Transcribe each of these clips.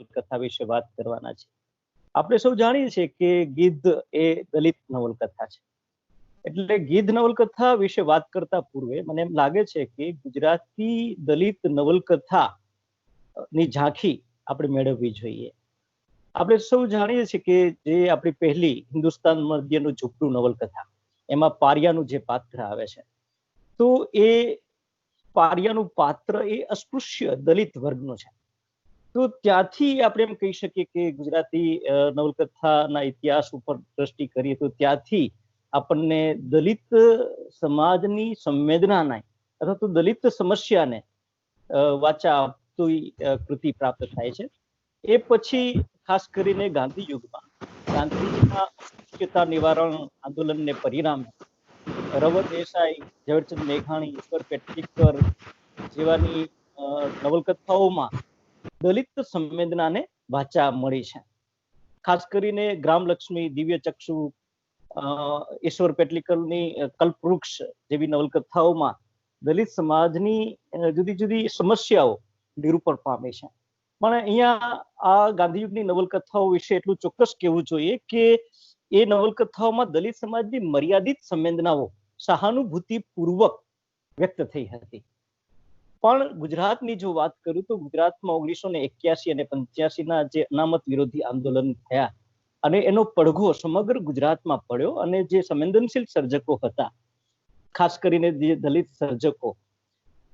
નવલકથા વિશે વાત કરવાના છે. આપણે સૌ જાણીએ છીએ કે ગીધ એ દલિત નવલકથા છે. એટલે ગીધ નવલકથા વિશે વાત કરતા પૂર્વે મને એમ લાગે છે કે ગુજરાતી દલિત નવલકથા ની ઝાંખી આપણે મેળવવી જોઈએ. આપણે સૌ જાણીએ છીએ કે જે આપણી પહેલી હિન્દુસ્તાન મધ્યનું ઝૂંપડું નવલકથા, એમાં પારિયાનું જે પાત્ર આવે છે, તો એ પારિયાનું પાત્ર એ અસ્પૃશ્ય દલિત વર્ગનું છે. તો ત્યાંથી આપણે એમ કહી શકીએ કે ગુજરાતી નવલકથાના ઇતિહાસ ઉપર દ્રષ્ટિ કરીએ તો ત્યાંથી આપણને દલિત સમાજની સંવેદનાને અથવા તો દલિત સમસ્યાને વાચા આપતી કૃતિ પ્રાપ્ત થાય છે. એ પછી ખાસ કરીને ગાંધી યુગમાં ગાંધીજીના અસ્પૃશ્યતા નિવારણ આંદોલનને પરિણામે રવર દેસાઈ, ઝવેરચંદ મેઘાણી, ઈશ્વર પેટલીકર જેવાની નવલકથાઓમાં દલિત સંવેદનાને વાચા મળી છે. ખાસ કરીને ગ્રામલક્ષ્મી, દિવ્ય ચક્ષુ, ઈશ્વર પેટલીકરની કલ્પવૃક્ષ જેવી નવલકથાઓમાં દલિત સમાજની જુદી જુદી સમસ્યાઓ નિરૂપણ પામે છે. પણ અહીંયા આ ગાંધીયુગની નવલકથાઓ વિશે એટલું ચોક્કસ કહેવું જોઈએ કે એ નવલકથાઓમાં દલિત સમાજની મર્યાદિત સંવેદનાઓ સહાનુભૂતિપૂર્વક વ્યક્ત થઈ હતી. પણ ગુજરાતની જો વાત કરું તો ગુજરાતમાં 1981 અને 85ના જે અનામત વિરોધી આંદોલન થયા અને એનો પડઘો સમગ્ર ગુજરાતમાં પડ્યો, અને જે સંવેદનશીલ સર્જકો હતા, ખાસ કરીને જે દલિત સર્જકો,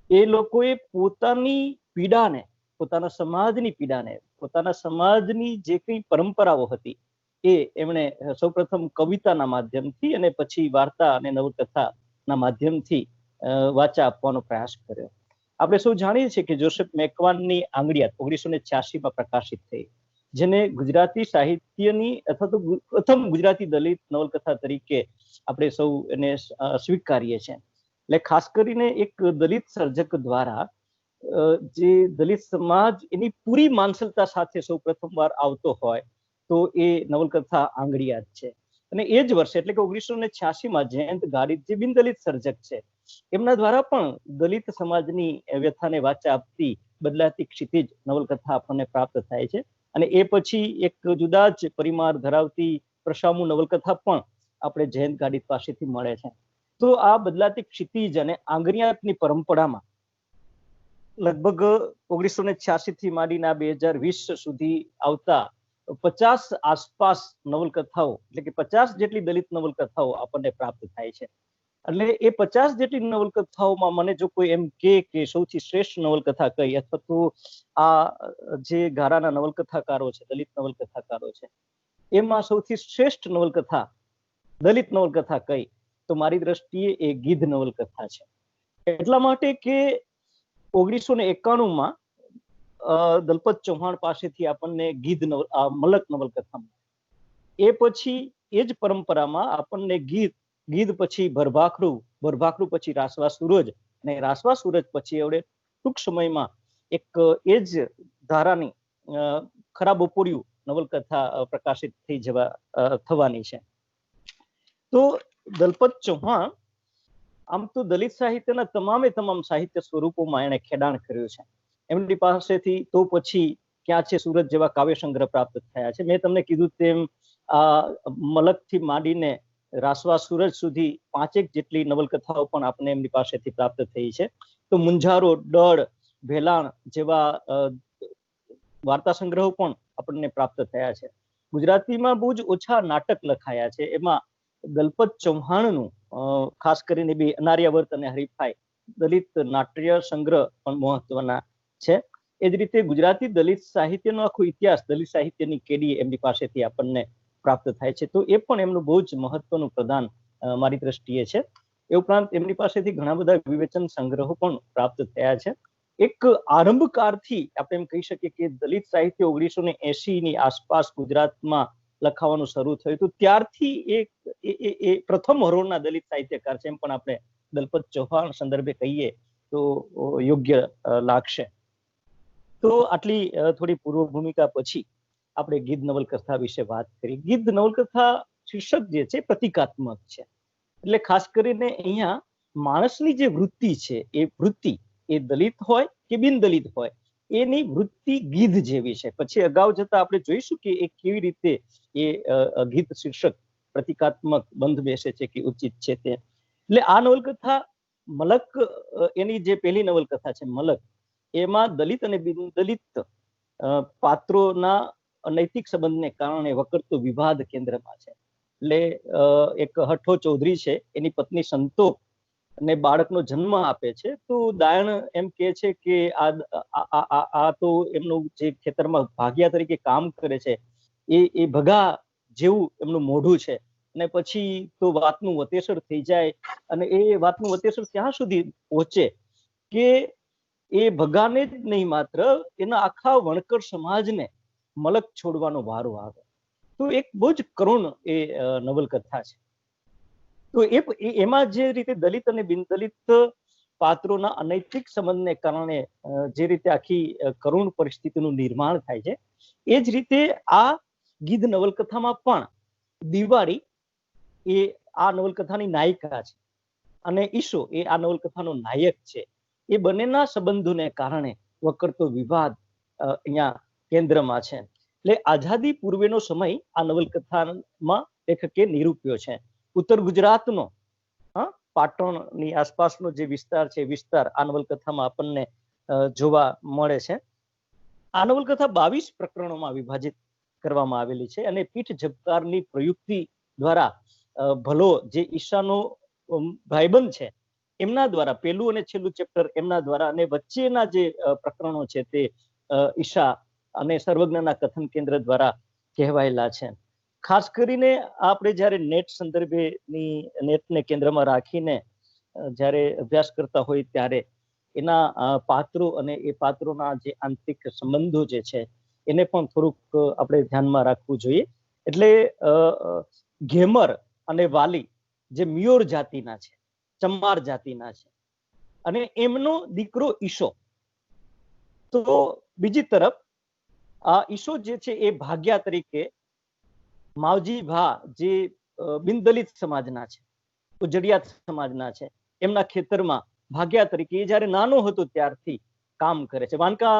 એ લોકોએ પોતાની પીડાને, પોતાના સમાજની પીડાને, પોતાના સમાજની જે કંઈ પરંપરાઓ હતી એ એમણે સૌપ્રથમ કવિતાના માધ્યમથી અને પછી વાર્તા અને નવલકથાના માધ્યમથી વાચા આપવાનો પ્રયાસ કર્યો. આપણે સૌ જાણીએ છીએ કે જોસેફ મેકવાનની આંગળીયાત 1986માં પ્રકાશિત થઈ, જેને ગુજરાતી સાહિત્યની અથવા તો પ્રથમ ગુજરાતી દલિત નવલકથા તરીકે આપણે સૌ એને સ્વીકારીએ છીએ. એટલે ખાસ કરીને એક દલિત સર્જક દ્વારા જે દલિત સમાજ એની પૂરી માનસલતા સાથે સૌ પ્રથમવાર આવતો હોય તો એ નવલકથા આંગળીયાત છે. અને એ જ વર્ષે એટલે કે 1986માં જયંત ગાડિત જે બિનદલિત સર્જક છે, એમના દ્વારા પણ દલિત સમાજની વ્યથાને વાચા આપતી બદલાતી ક્ષિતિજ નવલકથા આપણને પ્રાપ્ત થાય છે. અને એ પછી એક જુદા જ પરિમાર ધરાવતી પ્રશામુ નવલકથા પણ આપણે જયંત ગાડિત પાસેથી મળે છે. તો આ બદલાતી ક્ષિતિજ અને આંગળીયાતની પરંપરામાં લગભગ 1986 થી માંડીને 2020 સુધી આવતા 50 આસપાસ નવલકથાઓ, એટલે કે 50 જેટલી દલિત નવલકથાઓ આપણને પ્રાપ્ત થાય છે. એટલે એ 50 જેટલી નવલકથાઓમાં મને જો કોઈ એમ કે સૌથી શ્રેષ્ઠ નવલકથા કઈ, અથવા તો આ જે ગારાના નવલકથાકારો છે, દલિત નવલકથાકારો છે, એમાં સૌથી શ્રેષ્ઠ નવલકથા, દલિત નવલકથા કઈ, તો મારી દ્રષ્ટિએ એ ગીધ નવલકથા છે. એટલા માટે કે 1991માં દલપત ચૌહાણ પાસેથી આપણને ગીધ મલક નવલકથા, એ પછી એ જ પરંપરામાં આપણને ગીધ પછી ભરભાખરું, ભરભાખરું પછી રાસવા સૂરજ, અને રાસવા સૂરજ પછી એવડે ટૂંક સમયમાં એક એ જ ધારાની ખરાબ બપોરિયું નવલકથા પ્રકાશિત થવાની છે. તો દલપત ચૌહાણ આમ તો દલિત સાહિત્યના તમામ સાહિત્ય સ્વરૂપોમાં એને ખેડાણ કર્યું છે. એમની પાસેથી તો પછી ક્યાં છે સૂરજ જેવા કાવ્ય સંગ્રહ પ્રાપ્ત થયા છે. મેં તમને કીધું તેમ આ મલકથી માંડીને રાસવા સૂરજ સુધી 5 જેટલી નવલકથાઓ પણ આપણે એમની પાસેથી પ્રાપ્ત થઈ છે. તો મુંજારો, ડળ, ભેલાણ જેવા વાર્તા સંગ્રહો પણ આપણને પ્રાપ્ત થયા છે. ગુજરાતીમાં બહુ જ ઓછા નાટક લખાયા છે. એમાં દલપત ચૌહાણનું ખાસ કરીને બી અનાર્યાવર્ત અને હરીફાઈ દલિત નાટ્ય સંગ્રહ પણ મહત્વના છે. એ જ રીતે ગુજરાતી દલિત સાહિત્યનો આખો ઇતિહાસ, દલિત સાહિત્યની કેડી એમની પાસેથી આપણને પ્રાપ્ત થાય છે. તો એ પણ એમનું બહુ જ મહત્વનું પ્રદાન મારી દ્રષ્ટિએ છે. એ ઉપરાંત એમની પાસેથી ઘણા બધા વિવેચન સંગ્રહો પણ પ્રાપ્ત થયા છે. એક આરંભકારથી આપણે એમ કહી શકીએ કે દલિત સાહિત્ય 1980ની આસપાસ ગુજરાતમાં લખાવાનું શરૂ થયું હતું. ત્યારથી એ પ્રથમ હરોળના દલિત સાહિત્યકાર છે, એમ પણ આપણે દલપત ચૌહાણ સંદર્ભે કહીએ તો યોગ્ય લાગશે. તો આટલી થોડી પૂર્વ ભૂમિકા પછી આપણે ગીધ નવલકથા વિશે વાત કરી. ગીધ નવલકથા શીર્ષક જે છે પ્રતિકાત્મક છે. એટલે ખાસ કરીને અહીંયા માણસની જે વૃત્તિ છે, એ વૃત્તિ એ દલિત હોય કે બિન દલિત હોય, એની વૃત્તિ ગીધ જેવી છે. પછી અગાઉ જતા આપણે જોઈશું કે એ કેવી રીતે એ ગીત શીર્ષક પ્રતિકાત્મક બંધ બેસે છે કે ઉચિત છે તે. એટલે આ નવલકથા મલક, એની જે પહેલી નવલકથા છે મલક, એમાં દલિત અને બિનદલિત પાત્રોના અનૈતિક સંબંધને કારણે વકરતો વિવાદ કેન્દ્રમાં છે. એટલે એક હઠ્ઠો ચૌધરી છે, એની પત્ની સંતોક અને બાળકનો જન્મ આપે છે. તો દાયણ એમ કે છે કે આ તો એમનું જે ખેતરમાં ભાગિયા તરીકે કામ કરે છે એ ભગા જેવું એમનું મોઢું છે. અને પછી તો વાતનું વતેસર થઈ જાય, અને એ વાતનું વતેસર ત્યાં સુધી પહોંચે કે એ ભગાને જ નહીં, માત્ર એના આખા વણકર સમાજને મલક છોડવાનો વારો આવે. તો એક બહુ જ કરુણ એ નવલકથા છે. તો એમાં જે રીતે દલિત અને બિનદલિત પાત્રોના અનૈતિક સંબંધને કારણે જે રીતે આખી કરુણ પરિસ્થિતિનું નિર્માણ થાય છે, એ જ રીતે આ ગીધ નવલકથામાં પણ દિવાળી એ આ નવલકથાની નાયિકા છે અને ઈશો એ આ નવલકથાનો નાયક છે. એ બંનેના સંબંધોને કારણે વકરતો વિવાદ અહીંયા કેન્દ્રમાં છે. એટલે આઝાદી પૂર્વેનો સમય આ નવલકથામાં લેખકે નિરૂપ્યો છે. ઉત્તર ગુજરાતનો, પાટણની આસપાસનો જે વિસ્તાર છે, વિસ્તાર આ નવલકથામાં આપણને જોવા મળે છે. આ નવલકથા 22 પ્રકરણોમાં વિભાજિત કરવામાં આવેલી છે અને પીઠ ઝબકારની પ્રયુક્તિ દ્વારા ભલો જે ઈશાનો ભાઈબંધ છે એમના દ્વારા પહેલું અને છેલ્લું ચેપ્ટર એમના દ્વારા, અને વચ્ચેના જે પ્રકરણો છે તે ઈશા અને સર્વજ્ઞના કથન કેન્દ્ર દ્વારા કહેવાયેલા છે. ખાસ કરીને આપણે જ્યારે નેટને કેન્દ્રમાં રાખીને જ્યારે અભ્યાસ કરતા હોય ત્યારે એના પાત્રો અને એ પાત્રોના જે આંતરિક સંબંધો જે છે એને પણ થોડુંક આપણે ધ્યાનમાં રાખવું જોઈએ. એટલે ઘેમર અને વાલી જે મિયોર જાતિના છે, ચમાર જાતિના છે, અને એમનો દીકરો ઈશો. તો બીજી તરફ આ ઈશો જે છે એ ભાગ્યા તરીકે માવજી ભા જે બિનદલિત સમાજના છે, ઉજડિયાત સમાજના છે, એમના ખેતરમાં ભાગ્યા તરીકે એ જયારે નાનો હતો ત્યારથી કામ કરે છે. વાનકા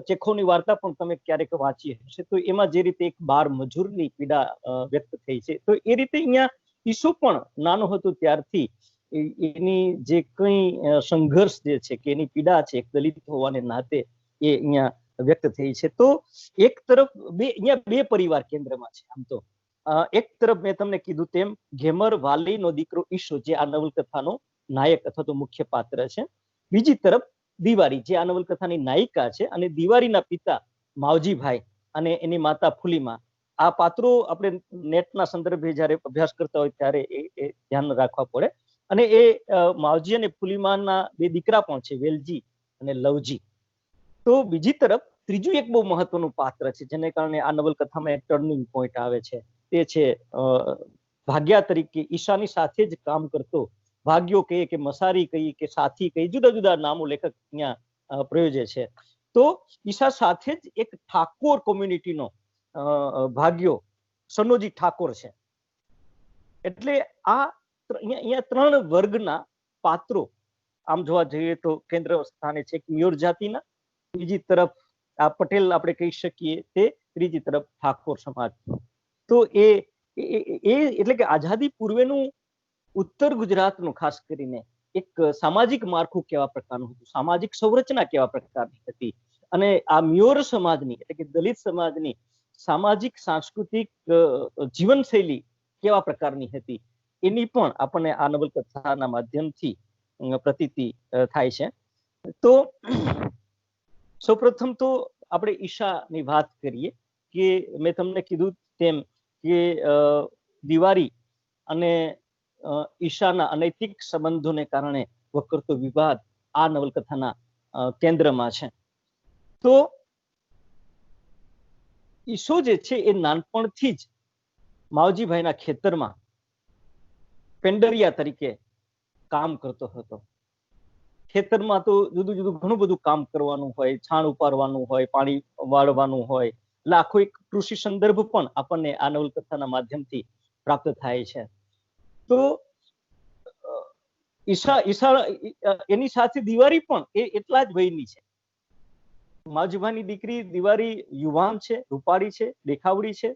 ચેખોવની વાર્તા પણ તમે ક્યારેક વાંચી હશે, તો એમાં જે રીતે એક બાર મજૂરની પીડા વ્યક્ત થઈ છે, તો એ રીતે અહીંયા ઈશો પણ નાનો હતો ત્યારથી એની જે કઈ સંઘર્ષ જે છે કે એની પીડા છે એક દલિત હોવાને નાતે એ અહીંયા વ્યક્ત થઈ છે. તો એક તરફ અહીંયા બે પરિવાર કેન્દ્રમાં છે. આમ તો એક તરફ મેં તમને કીધું તેમ ઘેમર વાલીનો દીકરો ઈશો જે આ નવલકથાનો નાયક અથવા તો મુખ્ય પાત્ર છે. બીજી તરફ દિવાળી જે આ નવલકથાની નાયિકા છે, અને દિવાળીના પિતા માવજીભાઈ અને એની માતા ફૂલીમાં. આ પાત્રો આપણે નેટના સંદર્ભે જયારે અભ્યાસ કરતા હોય ત્યારે એ ધ્યાન રાખવા પડે. અને એ માવજી અને ફૂલીમાના બે દીકરા પણ છે, વેલજી અને લવજી. તો બીજી તરફ ત્રીજું એક બહુ મહત્વનું પાત્ર છે જેને કારણે આ નવલકથામાં એક ટર્નિંગ પોઈન્ટ આવે છે, તે છે ભાગ્યા તરીકે ઈશાની સાથે જ કામ કરતો ભાગ્યો કહીએ કે મસારી કહીએ કે સાથી કહીએ, જુદા જુદા નામો લેખક અહીંયા પ્રયોજે છે. તો ઈશા સાથે જ એક ઠાકોર કોમ્યુનિટીનો ભાગ્યો સનોજી ઠાકોર છે. એટલે આ અહીંયા ત્રણ વર્ગના પાત્રો આમ જોવા જઈએ તો કેન્દ્ર સ્થાને છે. એક મિયોર જાતિના, બીજી તરફ આ પટેલ આપણે કહી શકીએ તે, ત્રીજી તરફ ઠાકોર સમાજ. તો એ એટલે કે આઝાદી પૂર્વેનું ઉત્તર ગુજરાતનું ખાસ કરીને એક સામાજિક માળખું કેવા પ્રકારનું હતું, સામાજિક સંરચના કેવા પ્રકારની હતી, અને આ મિયોર સમાજની એટલે કે દલિત સમાજની સામાજિક સાંસ્કૃતિક જીવનશૈલી કેવા પ્રકારની હતી, એની પણ આપણને આ નવલકથાના માધ્યમથી પ્રતીતિ થાય છે. તો સૌપ્રથમ તો આપણે ઈશાની વાત કરીએ કે મેં તમને કીધું તેમ કે દિવાળી અને ઈશાના અનૈતિક સંબંધોને કારણે વકરતો વિવાદ આ નવલકથાના કેન્દ્રમાં છે. તો ઈશો જે છે એ નાનપણથી જ માવજીભાઈના ખેતરમાં પેન્ડરિયા તરીકે કામ કરતો હતો. ખેતરમાં તો જુદું જુદું ઘણું બધું કામ કરવાનું હોય, છાણ ઉપાડવાનું હોય, પાણી વાળવાનું હોય, એટલે આખો એક કૃષિ સંદર્ભ પણ આપણને આ નવલકથાના માધ્યમથી પ્રાપ્ત થાય છે. તો ઈશા એની સાથે દિવાળી પણ એ એટલા જ વયની છે. માવજીભાઈની દીકરી દિવારી યુવાન છે, રૂપાળી છે, દેખાવડી છે,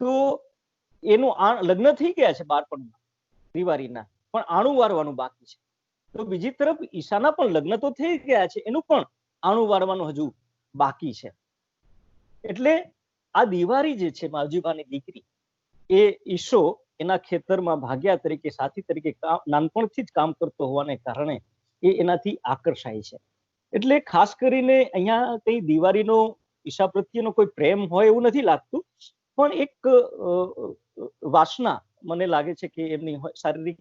તો એનું લગ્ન થઈ ગયા છે બાળપણમાં દિવારીના, પણ આણું વારવાનું બાકી છે. તો બીજી તરફ ઈશાના પણ લગ્ન તો થઈ ગયા છે, એનું પણ આણું વારવાનું હજુ બાકી છે. એટલે આ દિવારી જે છે માવજીભાની દીકરી, એ ઈશો એના ખેતરમાં ભાગ્યા તરીકે, સાથી તરીકે નાનપણથી જ કામ કરતો હોવાને કારણે એ એનાથી આકર્ષાય છે. એટલે ખાસ કરીને અહીંયા કઈ દિવારીનો ઈશા પ્રત્યેનો કોઈ પ્રેમ હોય એવું નથી લાગતું, પણ એક વાસના મને લાગે છે કે એમની શારીરિક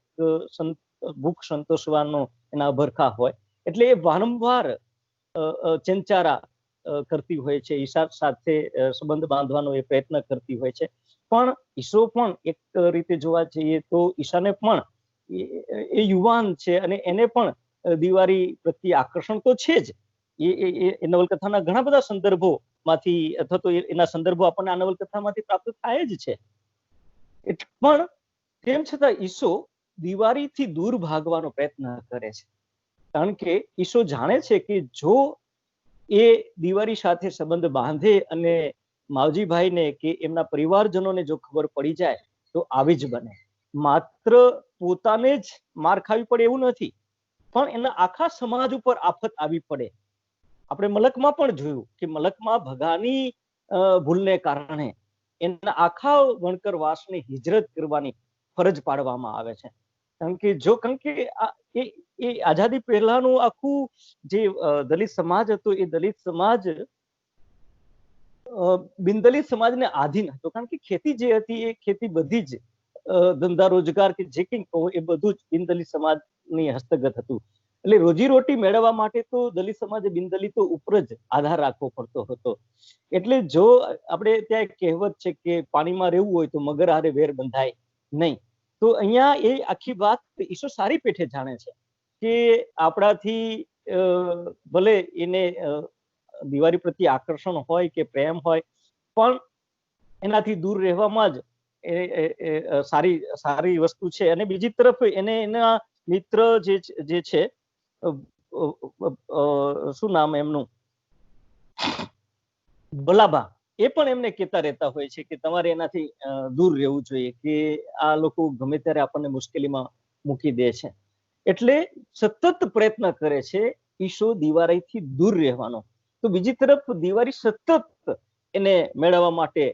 ભૂખ સંતોષવાનો એના ભરખા હોય, એટલે એ વારંવાર ચંચારા કરતી હોય છે, ઈશા સાથે સંબંધ બાંધવાનો એ પ્રયત્ન કરતી હોય છે. પણ ઈશો પણ એક રીતે જોવા જઈએ તો ઈશાને પણ એ યુવાન છે અને એને પણ દિવારી પ્રત્યે આકર્ષણ તો છે જ. એ નવલકથાના ઘણા બધા સંદર્ભોમાંથી અથવા તો એના સંદર્ભો આપણને આ નવલકથામાંથી પ્રાપ્ત થાય જ છે. પણ તેમ છતાં ઈશો દિવારીથી દૂર ભાગવાનો પ્રયત્ન કરે છે, કારણ કે ઈશો જાણે છે કે જો એ દિવારી સાથે સંબંધ બાંધે અને માવજીભાઈને કે એમના પરિવારજનોને જો ખબર પડી જાય તો આવી જ બને. માત્ર પોતાને જ માર ખાવી પડે એવું નથી, પણ એના આખા સમાજ ઉપર આફત આવી પડે. આપણે મલકમાં પણ જોયું કે મલકમાં ભગાની ભૂલને કારણે એના આખા વણકર વાસને હિજરત કરવાની ફરજ પાડવામાં આવે છે. કારણ કે એ આઝાદી પહેલાનું આખું જે દલિત સમાજ હતો, એ દલિત સમાજ બિનદલિત સમાજને આધીન હતો. કારણ કે ખેતી જે હતી એ ખેતી બધી જ ધંધા રોજગાર કે જે કંઈ કહો એ બધું જ બિનદલિત સમાજની હસ્તગત હતું. એટલે રોજીરોટી મેળવવા માટે તો દલિત સમાજે બિનદલિતો ઉપર જ આધાર રાખવો પડતો હતો. એટલે જો આપણે ત્યાં એક કહેવત છે કે પાણીમાં રહેવું હોય તો મગર હારે વેર બંધાય નહીં, તો અહીંયા એ આખી વાત ઈશો સારી પેઠે જાણે છે કે આપણાથી ભલે એને દિવારી પ્રત્યે આકર્ષણ હોય કે પ્રેમ હોય, પણ એનાથી દૂર રહેવામાં જ સારી વસ્તુ છે. અને બીજી તરફ એને એના મિત્ર જે છે, શું નામ એમનું, ભલાબા, એ પણ એમને કહેતા રહેતા હોય છે કે તમારે એનાથી દૂર રહેવું જોઈએ, કે આ લોકો ગમે ત્યારે આપણને મુશ્કેલીમાં મૂકી દે છે. એટલે સતત પ્રયત્ન કરે છે ઈશો દિવારીથી દૂર રહેવાનો. તો બીજી તરફ દિવારી સતત એને મેળવવા માટે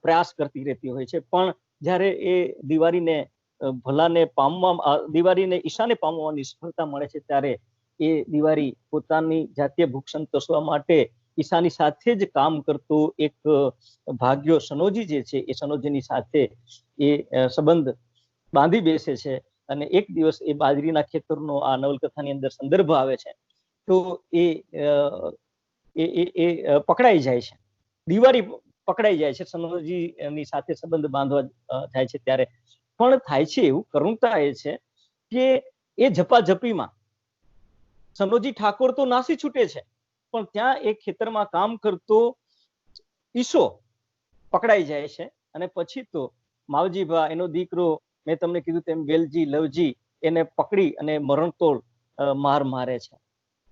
પ્રયાસ કરતી રહેતી હોય છે. પણ જ્યારે એ દિવારીને ઈશાને પામવામાં નિષ્ફળતા મળે છે, ત્યારે એ દિવારી પોતાની જાતીય ભૂખ સંતોષવા માટે ઈશાની સાથે જ કામ કરતો એક ભાગ્યો સનોજી જે છે, એ સનોજીની સાથે એ સંબંધ બાંધી બેસે છે. અને એક દિવસ એ બાજરીના ખેતરનો આ નવલકથાની અંદર સંદર્ભ આવે છે, તો એ પકડાઈ જાય છે, દિવારી પકડાઈ જાય છે, સનોજીની સાથે સંબંધ બાંધવા થાય છે ત્યારે. પણ થાય છે એવું, કરુણતા એ છે કે એ ઝપાઝપીમાં સનોજી ઠાકોર તો નાસી છૂટે છે, પણ ત્યાં એક ખેતરમાં કામ કરતો ઈશો પકડાઈ જાય છે. અને પછી તો માવજીભા, એનો દીકરો, મેં તમને કીધું તેમ વેલજી, લવજી, એને પકડી અને મરણતોલ માર મારે છે.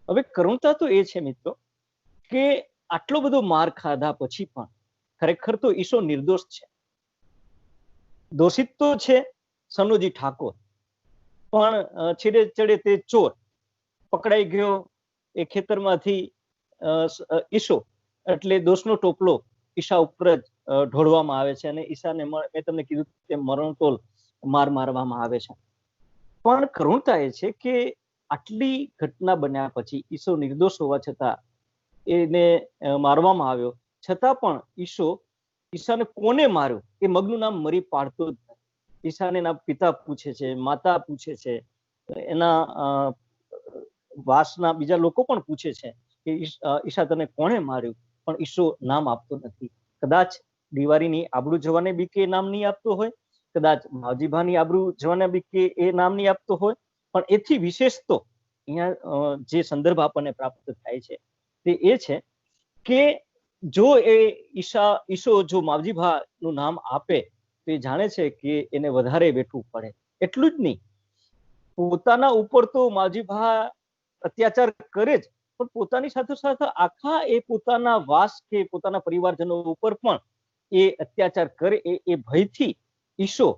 હવે કરુણતા તો એ છે મિત્રો કે આટલો બધો માર ખાધા પછી પણ ખરેખર તો ઈશો નિર્દોષ છે. દોષિત તો છે સનોજી ઠાકોર, પણ છેડે ચડે તે ચોર પકડાઈ ગયો એ ખેતરમાંથી ઈશો, એટલે દોષનો ટોપલો ઈશા ઉપર જ ઢોળવામાં આવે છે અને ઈશાને મેં તમને કીધું તેમ મરણતોલ માર મારવામાં આવે છે. પણ કરુણતા એ છે કે આટલી ઘટના બન્યા પછી ઈશો નિર્દોષ હોવા છતાં એને મારવામાં આવ્યો, છતાં પણ ઈશાને કોને માર્યો એ મગનું નામ મરી પાડતો જ નથી. ઈશાને એના પિતા પૂછે છે, માતા પૂછે છે, એના વાસના બીજા લોકો પણ પૂછે છે કે ઈશા તને કોણે માર્યું, પણ ઈશો નામ આપતો નથી. કદાચ દિવારીની આબરૂ જવાને બીકે નામ નહીં આપતો હોય, કદાચ માવજીભાની આબરૂ જવાને બીકે એ નામ નહીં આપતો હોય, પણ એથી વિશેષ તો અહીંયા જે સંદર્ભ આપણને પ્રાપ્ત થાય છે તે એ છે કે જો ઈશો જો માવજીભા નું નામ આપે તો એ જાણે છે કે એને વધારે વેઠવું પડે. એટલું જ નહીં, પોતાના ઉપર તો માવજીભા અત્યાચાર કરે જ, પણ પોતાની સાથે સાથે આખા એ પોતાના વાસ કે પોતાના પરિવારજનો ઉપર પણ એ અત્યાચાર કરે એ ભયથી ઈશો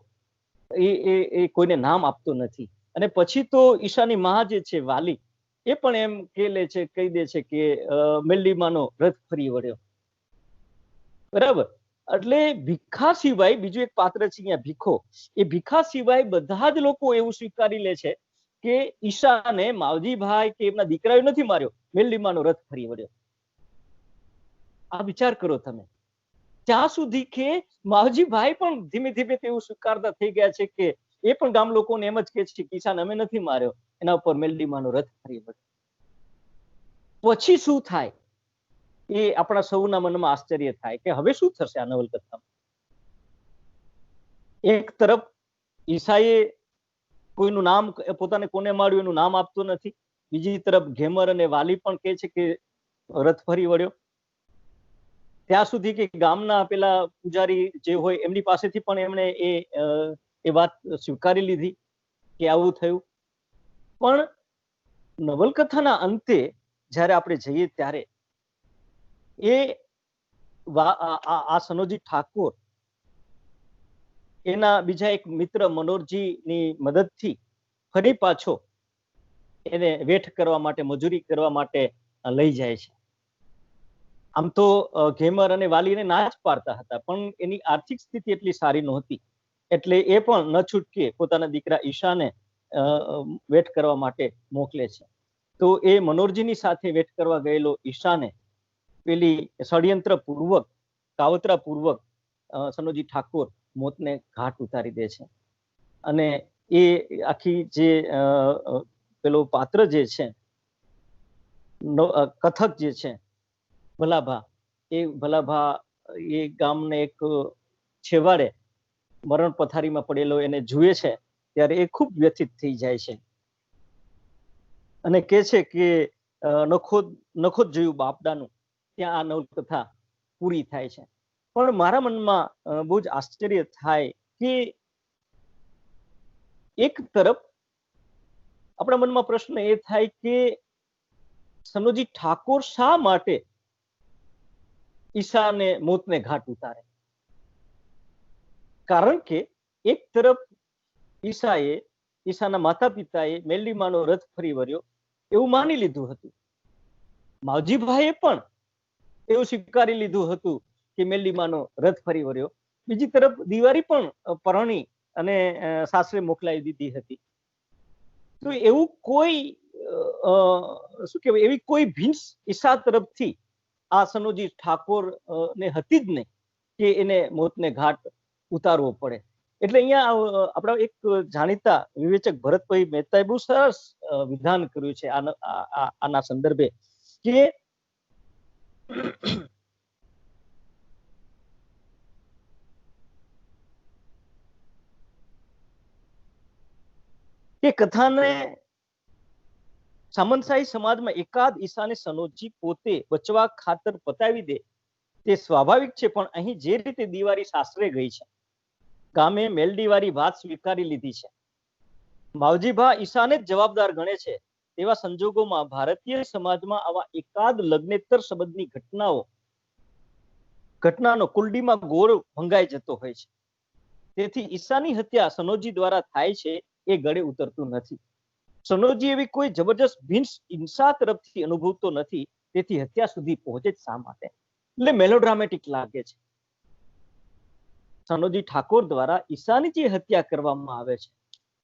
એ કોઈને નામ આપતો નથી. અને પછી તો ઈશાની માં જે છે વાલી, એ પણ એમ કહી દે છે કે મેલડીમાનો રથ ફરી વળ્યો. બરાબર. એટલે ભીખા સિવાય બીજું એક પાત્ર છે અહીંયા ભીખો. એ ભીખા સિવાય બધા જ લોકો એવું સ્વીકારી લે છે કે ઈશાને માવજીભાઈ કે એમના દીકરાએ નથી માર્યો, મેલડીમાનો રથ ફરી વળ્યો. આ વિચાર કરો તમે. ત્યાં સુધી કે માવજીભાઈ પણ ધીમે ધીમે એવું સ્વીકારતા થઈ ગયા છે કે એ પણ ગામ લોકોને એમ જ કહે છે કે ઈશાને અમે નથી માર્યો, એના ઉપર મેલડીમાનો રથ ફરી વળ્યો. પછી શું થાય એ આપણા સૌના મનમાં આશ્ચર્ય થાય કે હવે શું થશે આ નવલકથામાં. એક તરફ ઈશાએ કોઈનું નામ, પોતાને કોને માર્યું એનું નામ આપતો નથી. બીજી તરફ ઘેમર અને વાલી પણ કહે છે કે રથ ફરી વળ્યો. ત્યાં સુધી કે ગામના પેલા પૂજારી જે હોય એમની પાસેથી પણ એમણે એ વાત સ્વીકારી લીધી કે આવું થયું. પણ નવલકથાના અંતે જ્યારે આપણે જઈએ ત્યારે આ સનોજી ઠાકોર એના બીજા એક મિત્ર મનોરજીની મદદથી ફરી પાછો એને વેઠ કરવા માટે, મજૂરી કરવા માટે લઈ જાય છે. આમ તો ઘેમર અને વાલીને ના જ પાડતા હતા, પણ એની આર્થિક સ્થિતિ એટલી સારી નહોતી એટલે એ પણ ન છૂટકે પોતાના દીકરા ઈશાને વેઠ કરવા માટે મોકલે છે. તો એ મનોરજીની સાથે વેઠ કરવા ગયેલો ઈશાને પેલી ષડયંત્ર પૂર્વક, કાવતરા પૂર્વક સનોજી ઠાકોર મોતને ઘાટ ઉતારી દે છે. અને એ આખી જે પેલો પાત્ર જે છે, કથક જે છે ભલાભા, એ ભલાભા એ ગામને એક છેવાડે મરણ પથારીમાં પડેલો એને જુએ છે ત્યારે એ ખૂબ વ્યથિત થઈ જાય છે અને કહે છે કે નખોદ જોયું બાપડાનું, ત્યાં આ નવલકથા પૂરી થાય છે. પણ મારા મનમાં બહુ જ આશ્ચર્ય થાય કે એક તરફ આપણા મનમાં પ્રશ્ન એ થાય કે સનોજી ઠાકોર શા માટે ઈશાને મોતને ઘાટ ઉતારે? કારણ કે એક તરફ ઈશાના માતા પિતાએ મેલડીમાનો રથ ફરી વળ્યો એવું માની લીધું હતું. માવજીભાઈએ પણ એવું સ્વીકારી લીધું હતું કે મેલડીમાનો રથ ફરી વળ્યો. બીજી તરફ દિવાળી પણ પરણી અને સાસરે મોકલાવી દીધી હતી. તો એવું કોઈ શું કહેવાય, એવી કોઈ ભીંસ ઈશા તરફથી આ સનોજી ઠાકોર ને હતી જ નહીં કે એને મોતને ઘાટ ઉતારવો પડે. એટલે અહીંયા આપણા એક જાણીતા વિવેચક ભરતભાઈ મહેતાએ બહુ સરસ વિધાન કર્યું છે આના સંદર્ભે કે કથાને સામંતશાહી સમાજમાં એકાદ ઈશાને સનોજી પોતે બચવા ખાતર પતાવી દે તે સ્વાભાવિક છે, પણ અહીં જે રીતે દિવાળી સાસરે ગઈ છે, ગામે મેલડીવાળી વાત સ્વીકારી લીધી છે, માવજીભા ઈશાને જ જવાબદાર ગણે છે, તેવા સંજોગોમાં ભારતીય સમાજમાં આવા એકાદ લગ્નેતર સંબંધની ઘટનાનો કુંડીમાં ગોળ ભંગાઈ જતો હોય છે. તેથી ઈશાની હત્યા સનોજી દ્વારા થાય છે એ ગળે ઉતરતું નથી. સનોજી એવી કોઈ જબરજસ્ત ભિન્સ હિંસા તરફથી અનુભવતો નથી, તેથી હત્યા સુધી પહોંચે જ શા માટે? એટલે મેલોડ્રામેટિક લાગે છે. સનોજી ઠાકોર દ્વારા ઈશાની જે હત્યા કરવામાં આવે છે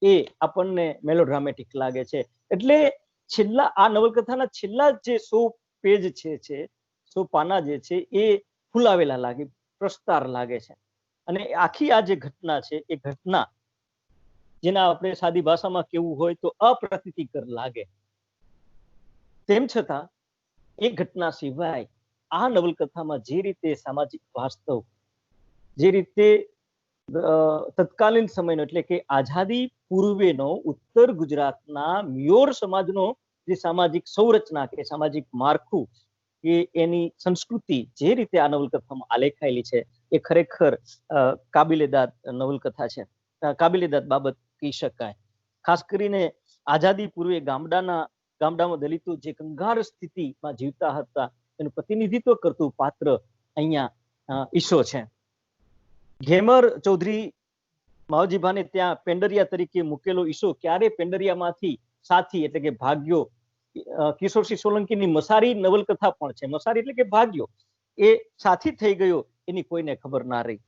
એ આપણને મેલોડ્રામેટિક લાગે છે. એટલે છેલ્લા આ નવલકથાના છેલ્લા જે 100 પેજ છે, 100 પાના જે છે એ ફૂલાવેલા લાગે, પ્રસ્તાર લાગે છે. અને આખી આ જે ઘટના છે એ ઘટના જેના આપણે સાદી ભાષામાં કેવું હોય તો અપ્રતીતિકર લાગે. તેમ છતાં એ ઘટના સિવાય આ નવલકથામાં જે રીતે સામાજિક વાસ્તવ, જે રીતે તત્કાલીન સમયનો એટલે કે આઝાદી પૂર્વેનો ઉત્તર ગુજરાતના મિયોર સમાજનો જે સામાજિક સંરચના કે સામાજિક માળખું કે એની સંસ્કૃતિ જે રીતે આ નવલકથામાં આલેખાયેલી છે એ ખરેખર કાબિલેદાદ નવલકથા છે, કાબિલેદાદ બાબત કહી શકાય. ખાસ કરીને આઝાદી પૂર્વે ગામડાના ગામડામાં દલિતો જે કંગાળ સ્થિતિમાં જીવતા હતા એનું પ્રતિનિધિત્વ કરતું પાત્ર અહીંયા ઈસો છે. ઘેમર ચૌધરી માવજીભાને ત્યાં પેંડરિયા તરીકે મૂકેલો ઈસો ક્યારે પેંડરિયામાંથી સાથી એટલે કે ભાગ્યો. કિશોરસિંહ સોલંકીની મસારી નવલકથા પણ છે. મસારી એટલે કે ભાગ્યો, એ સાથી થઈ ગયો એની કોઈને ખબર ના રહી.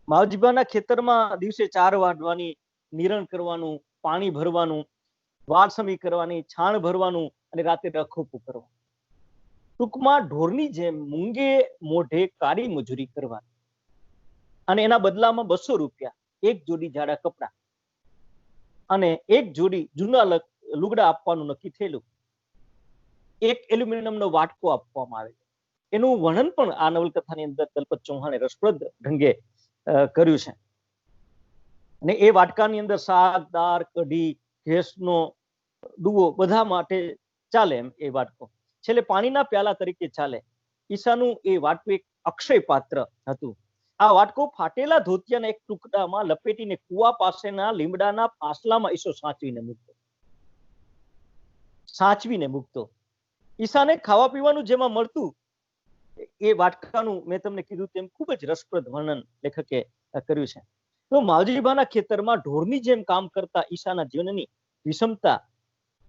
માવજીભાના ખેતરમાં દિવસે 4 વાગવાની, નિરણ કરવાનું, પાણી ભરવાનું, વાળસમી કરવાની, છાણ ભરવાનું અને રાતે રખોપું કરવાનું. ટૂંકમાં ઢોરની જેમ મૂંગે મોઢે કાળી મજૂરી કરવાની અને એના બદલામાં 200 રૂપિયા, 1 જોડી જાડા કપડા અને 1 જોડી જૂના લુગડા આપવાનું નક્કી થયેલું. 1 એલ્યુમિનિયમનો વાટકો આપવામાં આવે. એનું વર્ણન પણ આ નવલકથાની અંદર દલપત ચૌહાણે રસપ્રદ ઢંગે કર્યું છે. અને એ વાટકાની અંદર શાક, દાળ, કઢી, ઘેસનો ડુવો બધા માટે ચાલે એમ એ વાટકો. છેલ્લે પાણીના પ્યાલા તરીકે ચાલે. ઈસાનું એ વાટકું એક અક્ષય પાત્ર હતું. આ વાટકો ફાટેલા ધોતિયાના એક ટુકડામાં લપેટીને કુવા પાસેના લીમડાના પાસલામાં ઈસો સાચવીને મૂકતો. ઈસાને ખાવા પીવાનું જેમાં મળતું એ વાટકાનું મેં તમને કીધું તેમ ખૂબ જ રસપ્રદ વર્ણન લેખકે કર્યું છે. તો માવજીભાના ખેતરમાં ઢોરની જેમ કામ કરતા ઈસાના જીવનની વિષમતા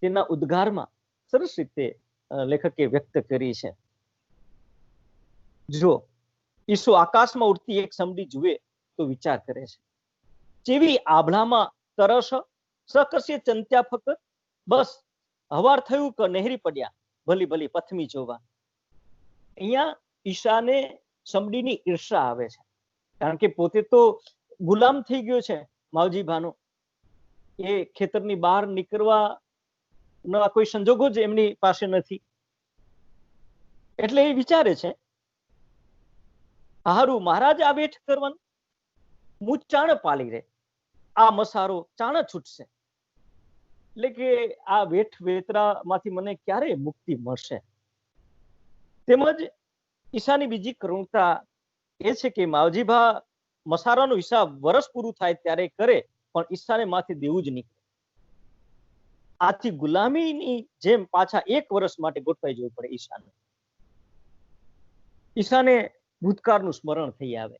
તેના ઉદ્ગારમાં સરસ રીતે લેખકે વ્યક્ત કરી છે. જો ઈસો આકાશમાં ઉડતી એક સમડી જુએ તો વિચાર કરે છે, જેવી આભલામાં તરસ સકસે ચંત્યા ફકત, બસ હવાર થયું કે નહેરી પડ્યા, ભલી ભલી પથમી જોવા. અહીંયા ઈશાને સમડીની ઈર્ષા આવે છે, કારણ કે પોતે તો ગુલામ થઈ ગયો છે માવજીભાનો. એ ખેતરની બહાર નીકળવા કોઈ સંજોગો જ એમની પાસે નથી. એટલે એ વિચારે છે, હારું મહારાજ આ વેઠ કરવાનું, મું ચાણ પાલી રે, આ મસારો ચાણ છૂટશે. એટલે કે આ વેઠ વેતરામાંથી મને ક્યારે મુક્તિ મળશે. તેમજ ઈશાની બીજી કરુણતા એ છે કે માવજીભા મસારાનો હિસાબ વર્ષ પૂરું થાય ત્યારે કરે, પણ ઈશાને માથે દેવું જ નીકળે. આથી ગુલામીની જેમ પાછા 1 વર્ષ માટે ગોઠવાઈ જવું પડે ઈશાને. ઈશાને ભૂતકાળનું સ્મરણ થઈ આવે.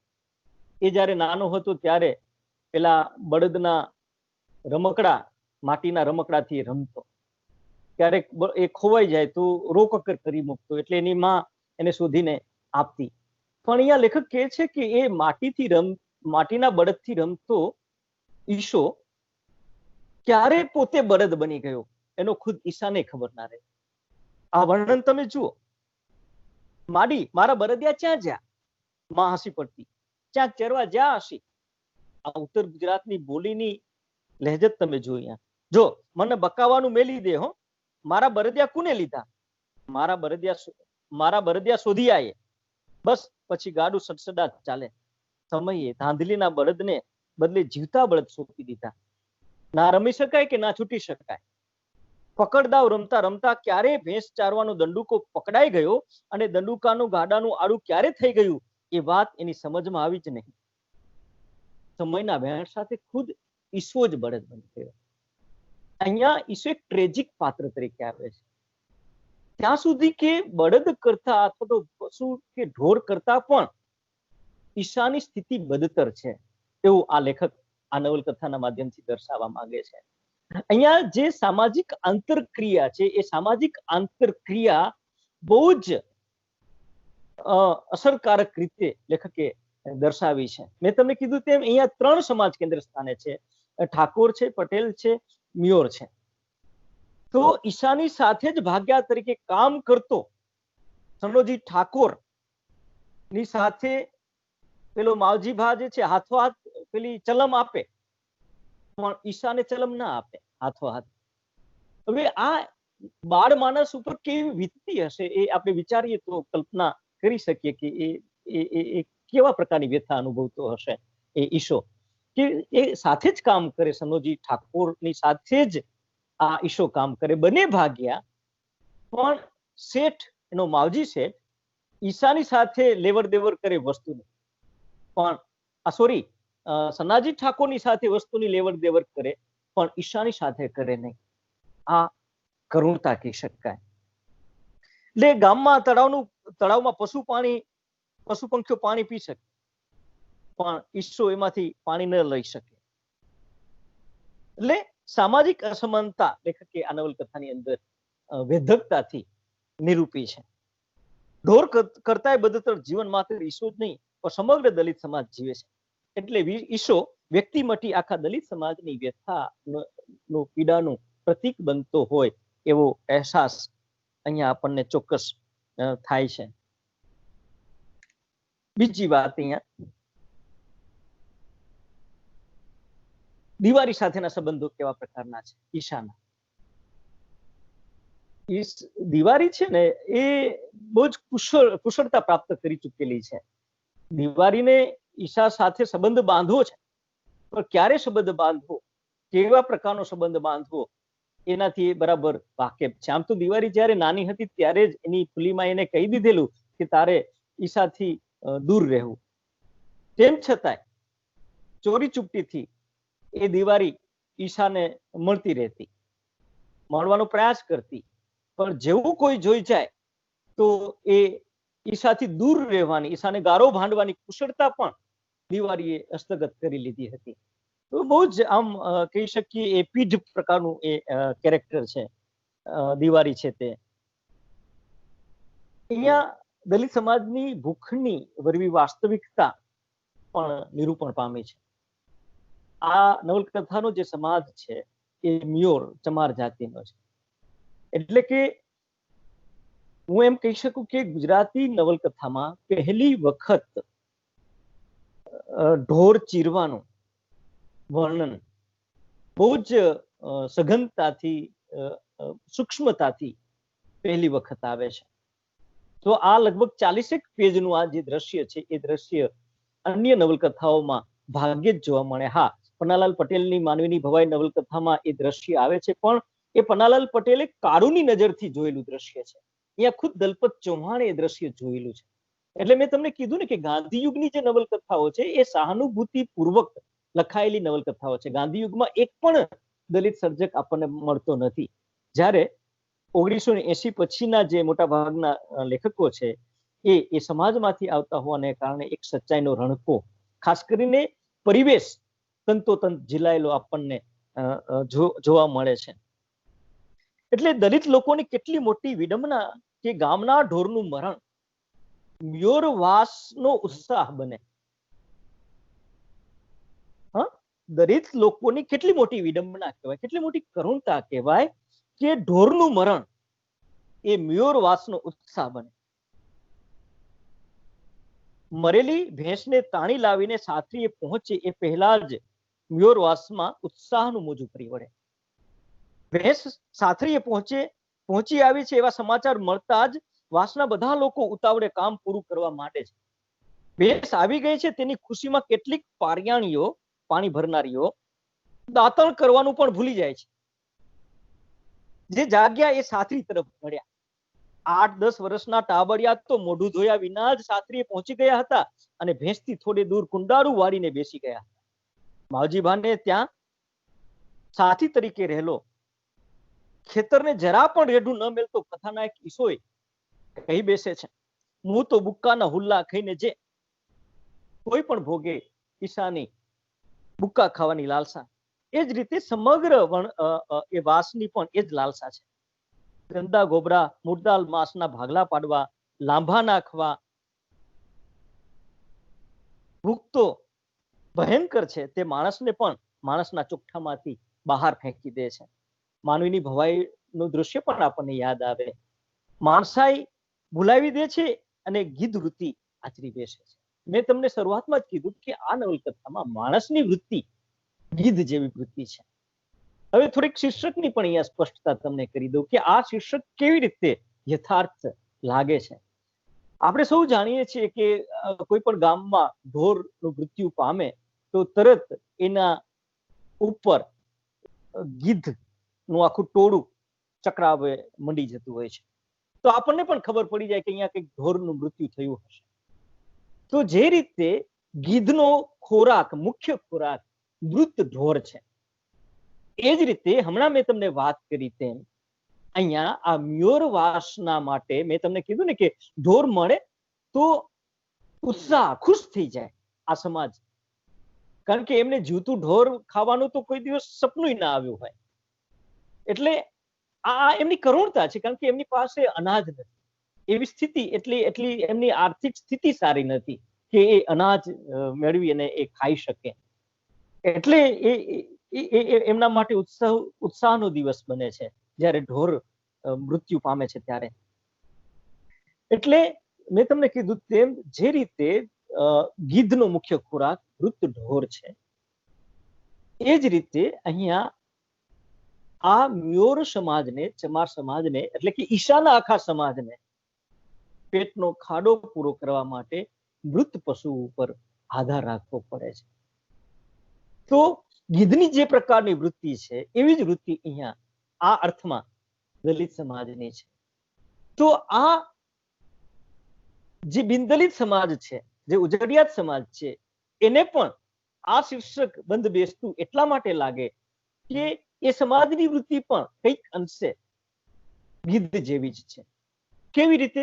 એ જયારે નાનો હતો ત્યારે પેલા બળદના રમકડા, માટીના રમકડાથી રમતો. ક્યારેક એ ખોવાઈ જાય તો રોકકર કરી મૂકતો, એટલે એની માં એને શોધીને આપતી. પણ અહીંયા લેખક કહે છે કે એ માટીના બળદથી રમતો ઈશો ક્યારે પોતે બળદ બની ગયો એનો ખુદ ઈશાને ખબર ના રહે. આ વર્ણન તમે જુઓ. માડી મારા બળદિયા ક્યાં જ્યાં? માં હસી પડતી, ક્યાંક ચરવા જ્યાં હસી. આ ઉત્તર ગુજરાતની બોલીની લહેજત તમે જુઓ. અહીંયા જો મને બકાવાનું મેલી દે હો, મારા બળદિયા કોને લીધા? મારા બળદિયા શોધી આયે. બસ પછી ગાડું સડસડાટ ચાલે. સમયે ધાંધલીના બળદને બદલે જીવતા બળદ સોંપી દીધા. ના રમી શકાય કે ના છૂટી શકાય. પકડદાવ રમતા રમતા ક્યારે ભેંસ ચારવાનો દંડુકો પકડાઈ ગયો અને દંડુકાનું ગાડાનું આડું ક્યારે થઈ ગયું એ વાત એની સમજમાં આવી જ નહીં. સમયના વહેણ સાથે ખુદ ઈસો જ બળદ બની ગયો. અહીંયા ઈસો એક ટ્રેજિક પાત્ર તરીકે આવે છે. ત્યાં સુધી કે બળદ કરતા અથવા તો પશુ કે ઢોર કરતા પણ ઈશાની સ્થિતિ બદતર છે, એવું આ લેખક આ નવલકથાના માધ્યમથી દર્શાવવા માંગે છે. અહીંયા જે સામાજિક આંતરક્રિયા છે એ સામાજિક આંતરક્રિયા બહુ જ અસરકારક રીતે લેખકે દર્શાવી છે. મેં તમને કીધું તેમ અહીંયા 3 સમાજ કેન્દ્ર સ્થાને છે, ઠાકોર છે, પટેલ છે, મિયોર છે. તો ઈશાની સાથે જ ભાગ્યા તરીકે કામ કરતો સનોજી ઠાકોર ની સાથે પેલો માવજીભા જે છે હાથોહાથ પેલી ચલમ આપે, પણ ઈશાને ચલમ ના આપે હાથોહાથ. હવે આ બાળ માણસ ઉપર કેવી વીતતી હશે એ આપણે વિચારીએ તો કલ્પના કરી શકીએ કે એ કેવા પ્રકારની વ્યથા અનુભવતો હશે એ ઈશો, કે એ સાથે જ કામ કરે. સનોજી ઠાકોરની સાથે જ આ ઈશો કામ કરે. બંને ભાગ્યા, પણ શેઠ એનો માવજી શેઠ ઈશાની સાથે લેવડ દેવડ કરે વસ્તુની, પણ સનાજી ઠાકોરની સાથે વસ્તુની લેવડ દેવડ કરે, પણ ઈશાની સાથે કરે નહીં. આ કરુણતા કહી શકાય. એટલે ગામમાં તળાવમાં પશુ પંખીઓ પાણી પી શકે, પણ ઈસુ એમાંથી પાણી ન લઈ શકે. એટલે સામાજિક અસમાનતા લેખકે આ નવલકથાની અંદર વેધકતાથી નિરૂપી છે. ઢોર કરતાંય બદતર જીવન માત્ર ઈસુ જ નહીં પણ સમગ્ર દલિત સમાજ જીવે છે. એટલે ઈસુ વ્યક્તિ મટી આખા દલિત સમાજની વ્યથા નું પીડાનું પ્રતીક બનતો હોય એવો અહેસાસ અહીંયા આપણને ચોક્કસ થાય છે. બીજી વાત, અહીંયા દિવાળી સાથેના સંબંધો કેવા પ્રકારના છે ઈશાના. દિવાળી છે ને એ બહુ જ કુશળતા પ્રાપ્ત કરી ચૂકેલી છે. દિવાળીને ઈશા સાથે સંબંધ બાંધવો છે, પણ ક્યારે સંબંધ બાંધવો, કેવા પ્રકારનો સંબંધ બાંધવો, એનાથી બરાબર વાકેફ છે. આમ તો દિવાળી જયારે નાની હતી ત્યારે જ એની ફૂલીમાં એને કહી દીધેલું કે તારે ઈશાથી દૂર રહેવું. તેમ છતાંય ચોરી ચૂપટીથી એ દિવાળી ઈશાને મળતી રહેતી, મળવાનો પ્રયાસ કરતી, પણ જેવું કોઈ જોઈ જાય તો એ ઈશાથી દૂર રહેવાની, ઈશાને ગારો ભાંડવાની કુશળતા પણ દિવાળીએ હસ્તગત કરી લીધી હતી. તો બહુ જ આમ કહી શકીએ એ પીઢ પ્રકારનું એ કેરેક્ટર છે દિવાળી છે તે. અહીંયા દલિત સમાજની ભૂખની વરવી વાસ્તવિકતા પણ નિરૂપણ પામી છે. આ નવલકથાનો જે સમાજ છે એ મ્યોર ચમાર જાતિનો છે. એટલે કે હું એમ કહી શકું કે ગુજરાતી નવલકથામાં પહેલી વખત ઢોર ચીરવાનું વર્ણન બહુ જ સઘનતાથી, સૂક્ષ્મતાથી પહેલી વખત આવે છે. તો આ લગભગ 40 પેજનું આ જે દ્રશ્ય છે એ દ્રશ્ય અન્ય નવલકથાઓમાં ભાગ્યે જ જોવા મળે. હા, પન્નાલાલ પટેલની માનવીની ભવાઈ નવલકથામાં એ દ્રશ્ય આવે છે, પણ એ પન્નાલાલ પટેલે કારુની નજરથી જોયેલું દ્રશ્ય છે. અહીંયા ખુદ દલપત ચૌહાણે એ દ્રશ્ય જોયેલું છે. એટલે મેં તમને કીધું ને કે ગાંધી યુગની જે નવલકથાઓ છે એ સહાનુભૂતિ પૂર્વક લખાયેલી નવલકથાઓ છે. ગાંધી યુગમાં એક પણ દલિત સર્જક આપણને મળતો નથી. જ્યારે 1980 પછીના જે મોટા ભાગના લેખકો છે એ સમાજમાંથી આવતા હોવાને કારણે એક સચ્ચાઈનો રણકો, ખાસ કરીને પરિવેશ તંતોતંત ઝીલાયેલો આપણને જોવા મળે છે. એટલે દલિત લોકોની કેટલી મોટી વિડંબના કે ગામના ઢોરનું મરણ મ્યોરવાસનો ઉત્સાહ બને. દલિત લોકોની કેટલી મોટી વિડંબના કહેવાય, કેટલી મોટી કરુણતા કહેવાય કે ઢોરનું મરણ એ મ્યોરવાસનો ઉત્સાહ બને. મરેલી ભેંસને તાણી લાવીને સાથીએ પહોંચે એ પહેલા જ મ્યોરવાસમાં ઉત્સાહનું મોજું ફરી વળે. ભેંસ સાથીએ પહોંચી આવી છે એવા સમાચાર મળતા જ વાસના બધા લોકો ઉતાવળે કામ પૂરું કરવા માટે છે. ભેંસ આવી ગઈ છે તેની ખુશીમાં કેટલીક પારિયાણીઓ, પાણી ભરનારીઓ દાંતણ કરવાનું પણ ભૂલી જાય છે. જે જાગ્યા એ સાસરી તરફ વળ્યા. 8-10 વર્ષના ટાબડિયા તો મોઢું ધોયા વિના જ સાસરીએ પહોંચી ગયા હતા અને ભેંસથી થોડે દૂર કુંડારું વાળીને બેસી ગયા હતા. માવજીભાને ત્યાં સાથી તરીકે રહેલો, ખેતરને જરા પણ રેઢું ન મેલતો કથાનાયક ઈસોય કહી બેસે છે, હું તો બુક્કાના હુલ્લા ખાઈને જે. કોઈ પણ ભોગે ઈશાની બુક્કા ખાવાની લાલસા. એ જ રીતે સમગ્ર એ વાસની પણ એ જ લાલસા છે. ગંદા ગોબરા, મુરદાલ માંસના ભાગલા પાડવા, લાંભા નાખવા. ભૂખ તો ભયંકર છે, તે માણસને પણ માણસના ચોકઠામાંથી બહાર ફેંકી દે છે. માનવીની ભવાઈનું દ્રશ્ય પણ આપણને યાદ આવે. માણસાઈ ભૂલાવી દે છે અને ગીધ વૃત્તિ આચરી બેસે છે. મેં તમને શરૂઆતમાં જ કીધું કે આ નવલકથામાં માણસની વૃત્તિ ગીધ જેવી વૃત્તિ છે. હવે થોડીક શીર્ષકની પણ અહીંયા સ્પષ્ટતા તમને કરી દઉં કે આ શીર્ષક કેવી રીતે યથાર્થ લાગે છે. આપણે સૌ જાણીએ છીએ કે કોઈ પણ ગામમાં ઢોરનું મૃત્યુ પામે તો તરત એના ઉપર ગીધનું આખું ટોળું ચક્રાવે મંડી જતું હોય છે. તો આપણને પણ ખબર પડી જાય કે અહીંયા કંઈક ઢોરનું મૃત્યુ થયું હશે. તો જે રીતે ગીધનો ખોરાક, મુખ્ય ખોરાક મૃત ઢોર છે, એ જ રીતે હમણાં મેં તમને વાત કરી તેમ અહીંયા આ મ્યોર વાસના માટે મેં તમને કીધું ને કે ઢોર મળે તો ઉત્સાહ, ખુશ થઈ જાય આ સમાજ, કારણ કે એમને જીવતું ઢોર ખાવાનું તો કોઈ દિવસ સપનું ના આવ્યું હોય. એટલે આ એમની કરુણતા છે, કારણ કે એમની પાસે અનાજ નથી, એવી સ્થિતિ, એટલી એમની આર્થિક સ્થિતિ સારી નથી કે એ અનાજ મેળવી અને એ ખાઈ શકે. એટલે એમના માટે ઉત્સાહનો દિવસ બને છે જ્યારે ઢોર મૃત્યુ પામે છે ત્યારે. એટલે મેં તમને કીધું તેમ જે રીતે ગીધનો મુખ્ય ખોરાક મૃત ઢોર છે, એ જ રીતે અહીંયા આ મ્યોર સમાજને, ચમાર સમાજને, એટલે કે ઈશાના આખા સમાજને પેટનો ખાડો પૂરો કરવા માટે મૃત પશુ ઉપર આધાર રાખવો પડે છે. તો ગીધની જે પ્રકારની વૃત્તિ છે એવી જ વૃત્તિ અહીંયા આ અર્થમાં દલિત સમાજની છે. તો આ જે બિનદલિત સમાજ છે, જે ઉજળિયાત સમાજ છે, એને પણ આ શીર્ષક બંધ બેસતું એટલા માટે લાગે કે એ સમાજની વૃત્તિ પણ કંઈક અંશે ગીધ જેવી જ છે. કેવી રીતે?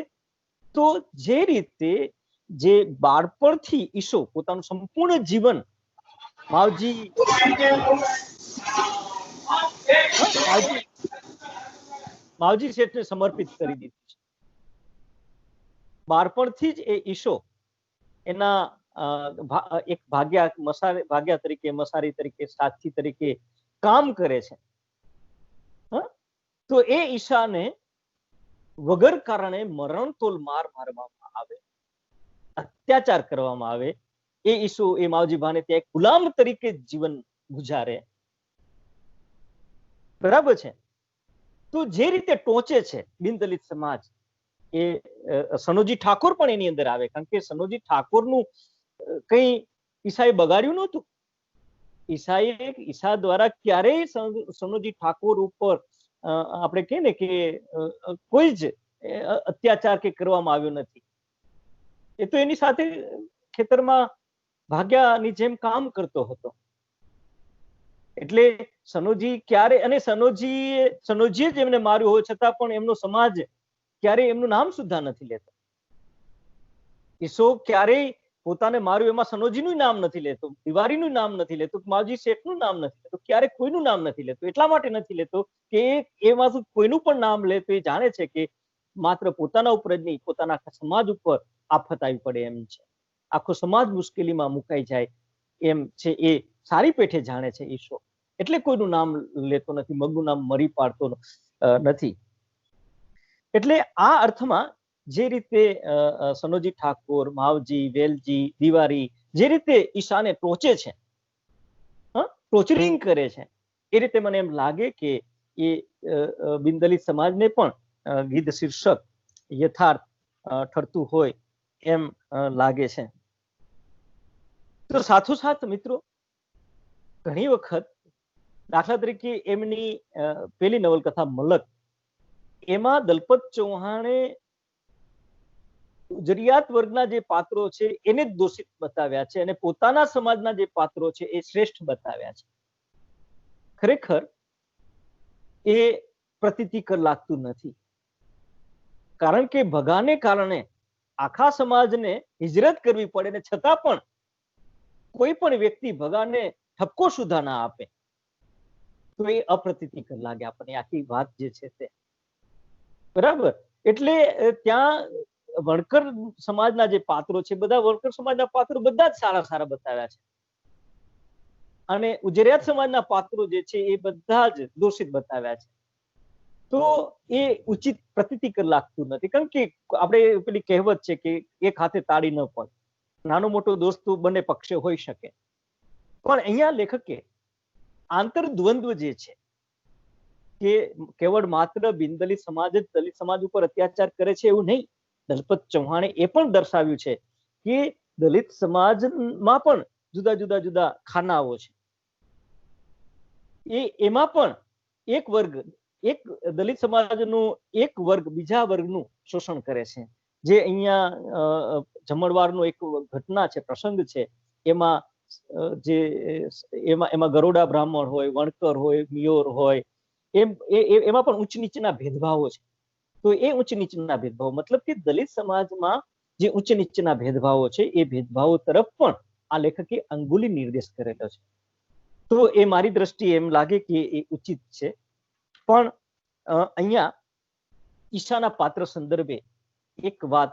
તો જે રીતે જે બાળપણથી ઈશો પોતાનું સંપૂર્ણ જીવન માવજી શેઠને સમર્પિત કરી દીધું છે. બાળપણથી જ એ ઈશો એના એક ભાગ્યા તરીકે, મસારી તરીકે, સાથી તરીકે કામ કરે છે. તો એ ઈશાને વગર કારણે મરણતોલ માર મારવામાં આવે, અત્યાચાર કરવામાં આવે, એ ઈસુ એ માવજી ભાને ત્યાં એક ગુલામ તરીકે જીવન ગુજારે. બરાબર છે? તો જે રીતે ટોચે છે બિનદલિત સમાજ, એ સનોજી ઠાકોર પણ એની અંદર આવે, કારણ કે સનોજી ઠાકોરનું કઈ ઈસાએ બગાડ્યું નહોતું. ઈસા દ્વારા ક્યારેય સનોજી ઠાકોર ઉપર આપણે કહીએ ને કે કોઈ જ અત્યાચાર કે કરવામાં આવ્યો નથી. એ તો એની સાથે ખેતરમાં ભાગ્યાની જેમ કામ કરતો હતો. એટલે સનોજી ક્યારે, અને સનોજીએ જ એમને માર્યો હોય છતાં પણ એમનો સમાજ ક્યારેય એમનું નામ સુદ્ધા નથી લેતો. ઈસો ક્યારેય પોતાને માર્યું એમાં સનોજીનું નામ નથી લેતો, દિવારીનું નામ નથી લેતો, માવજી શેઠનું નામ નથી લેતો, ક્યારે કોઈનું નામ નથી લેતો. એટલા માટે નથી લેતો કે એમાં કોઈનું પણ નામ લે તો એ જાણે છે કે માત્ર પોતાના ઉપર જ નહીં, પોતાના સમાજ ઉપર આફત આવી પડે એમ છે, આખો સમાજ મુશ્કેલીમાં મુકાઈ જાય એમ છે, એ સારી પેઠે જાણે છે ઈશો. એટલે કોઈનું નામ લેતો નથી, મગનું નામ મરી પાડતો નથી. એટલે આ અર્થમાં જે રીતે સનોજી ઠાકોર, માવજી, વેલજી, દિવારી જે રીતે ઈશાને ટોચે છે, ટોચરિંગ કરે છે, એ રીતે મને એમ લાગે કે એ બિનદલિત સમાજને પણ ગીધ શીર્ષક યથાર્થ ઠરતું હોય એમ લાગે છે. તો સાથોસાથ મિત્રો, ઘણી વખત દાખલા તરીકે એમની પેલી નવલકથા મલક, એમાં દલપત ચૌહાણે જરૂરિયાત વર્ગના જે પાત્રો છે એને જ દોષિત બતાવ્યા છે અને પોતાના સમાજના જે પાત્રો છે એ શ્રેષ્ઠ બતાવ્યા છે. ખરેખર એ પ્રતીતિકર લાગતું નથી, કારણ કે ભગાને કારણે આખા સમાજને હિજરત કરવી પડે ને છતાં પણ કોઈ પણ વ્યક્તિ ભગાને ઠપકો સુધા ના આપે તો એ અપ્રતીતિકર લાગે આપણને આખી વાત જે છે તે. બરાબર? એટલે ત્યાં વણકર સમાજના જે પાત્રો છે, બધા વણકર સમાજના પાત્રો બધા જ સારા બતાવ્યા છે, અને ઉજરિયાત સમાજના પાત્રો જે છે એ બધા જ દોષિત બતાવ્યા છે. તો એ ઉચિત પ્રતીતિકર લાગતું નથી, કારણ કે આપણે પેલી કહેવત છે કે એક હાથે તાળી ન પડે, નાનો મોટો દોષ તો બંને પક્ષે હોઈ શકે. પણ અહીંયા લેખકે આંતરદ્વંદ્વ જે છે કે કેવળ માત્ર બિનદલિત સમાજ જ દલિત સમાજ ઉપર અત્યાચાર કરે છે એવું નહીં. દલપત ચૌહાણે એ પણ દર્શાવ્યું છે કે દલિત સમાજમાં પણ જુદા ખાનાઓ છે. એમાં પણ એક દલિત સમાજનું એક વર્ગ બીજા વર્ગનું શોષણ કરે છે. જે અહીંયા જમણવારનો એક ઘટના છે, પ્રસંગ છે, એમાં ગરોડા બ્રાહ્મણ હોય, વણકર હોય, મિયોર હોય, એમાં પણ ઊંચ નીચના ભેદભાવો છે. તો એ ઊંચ નીચના ભેદભાવ મતલબ કે દલિત સમાજમાં જે ઊંચ નીચના ભેદભાવો છે એ ભેદભાવો તરફ પણ આ લેખકે અંગુલી નિર્દેશ કરેલો છે. તો એ મારી દ્રષ્ટિએ એમ લાગે કે એ ઉચિત છે. પણ અહીંયા ઈશાના પાત્ર સંદર્ભે એક વાત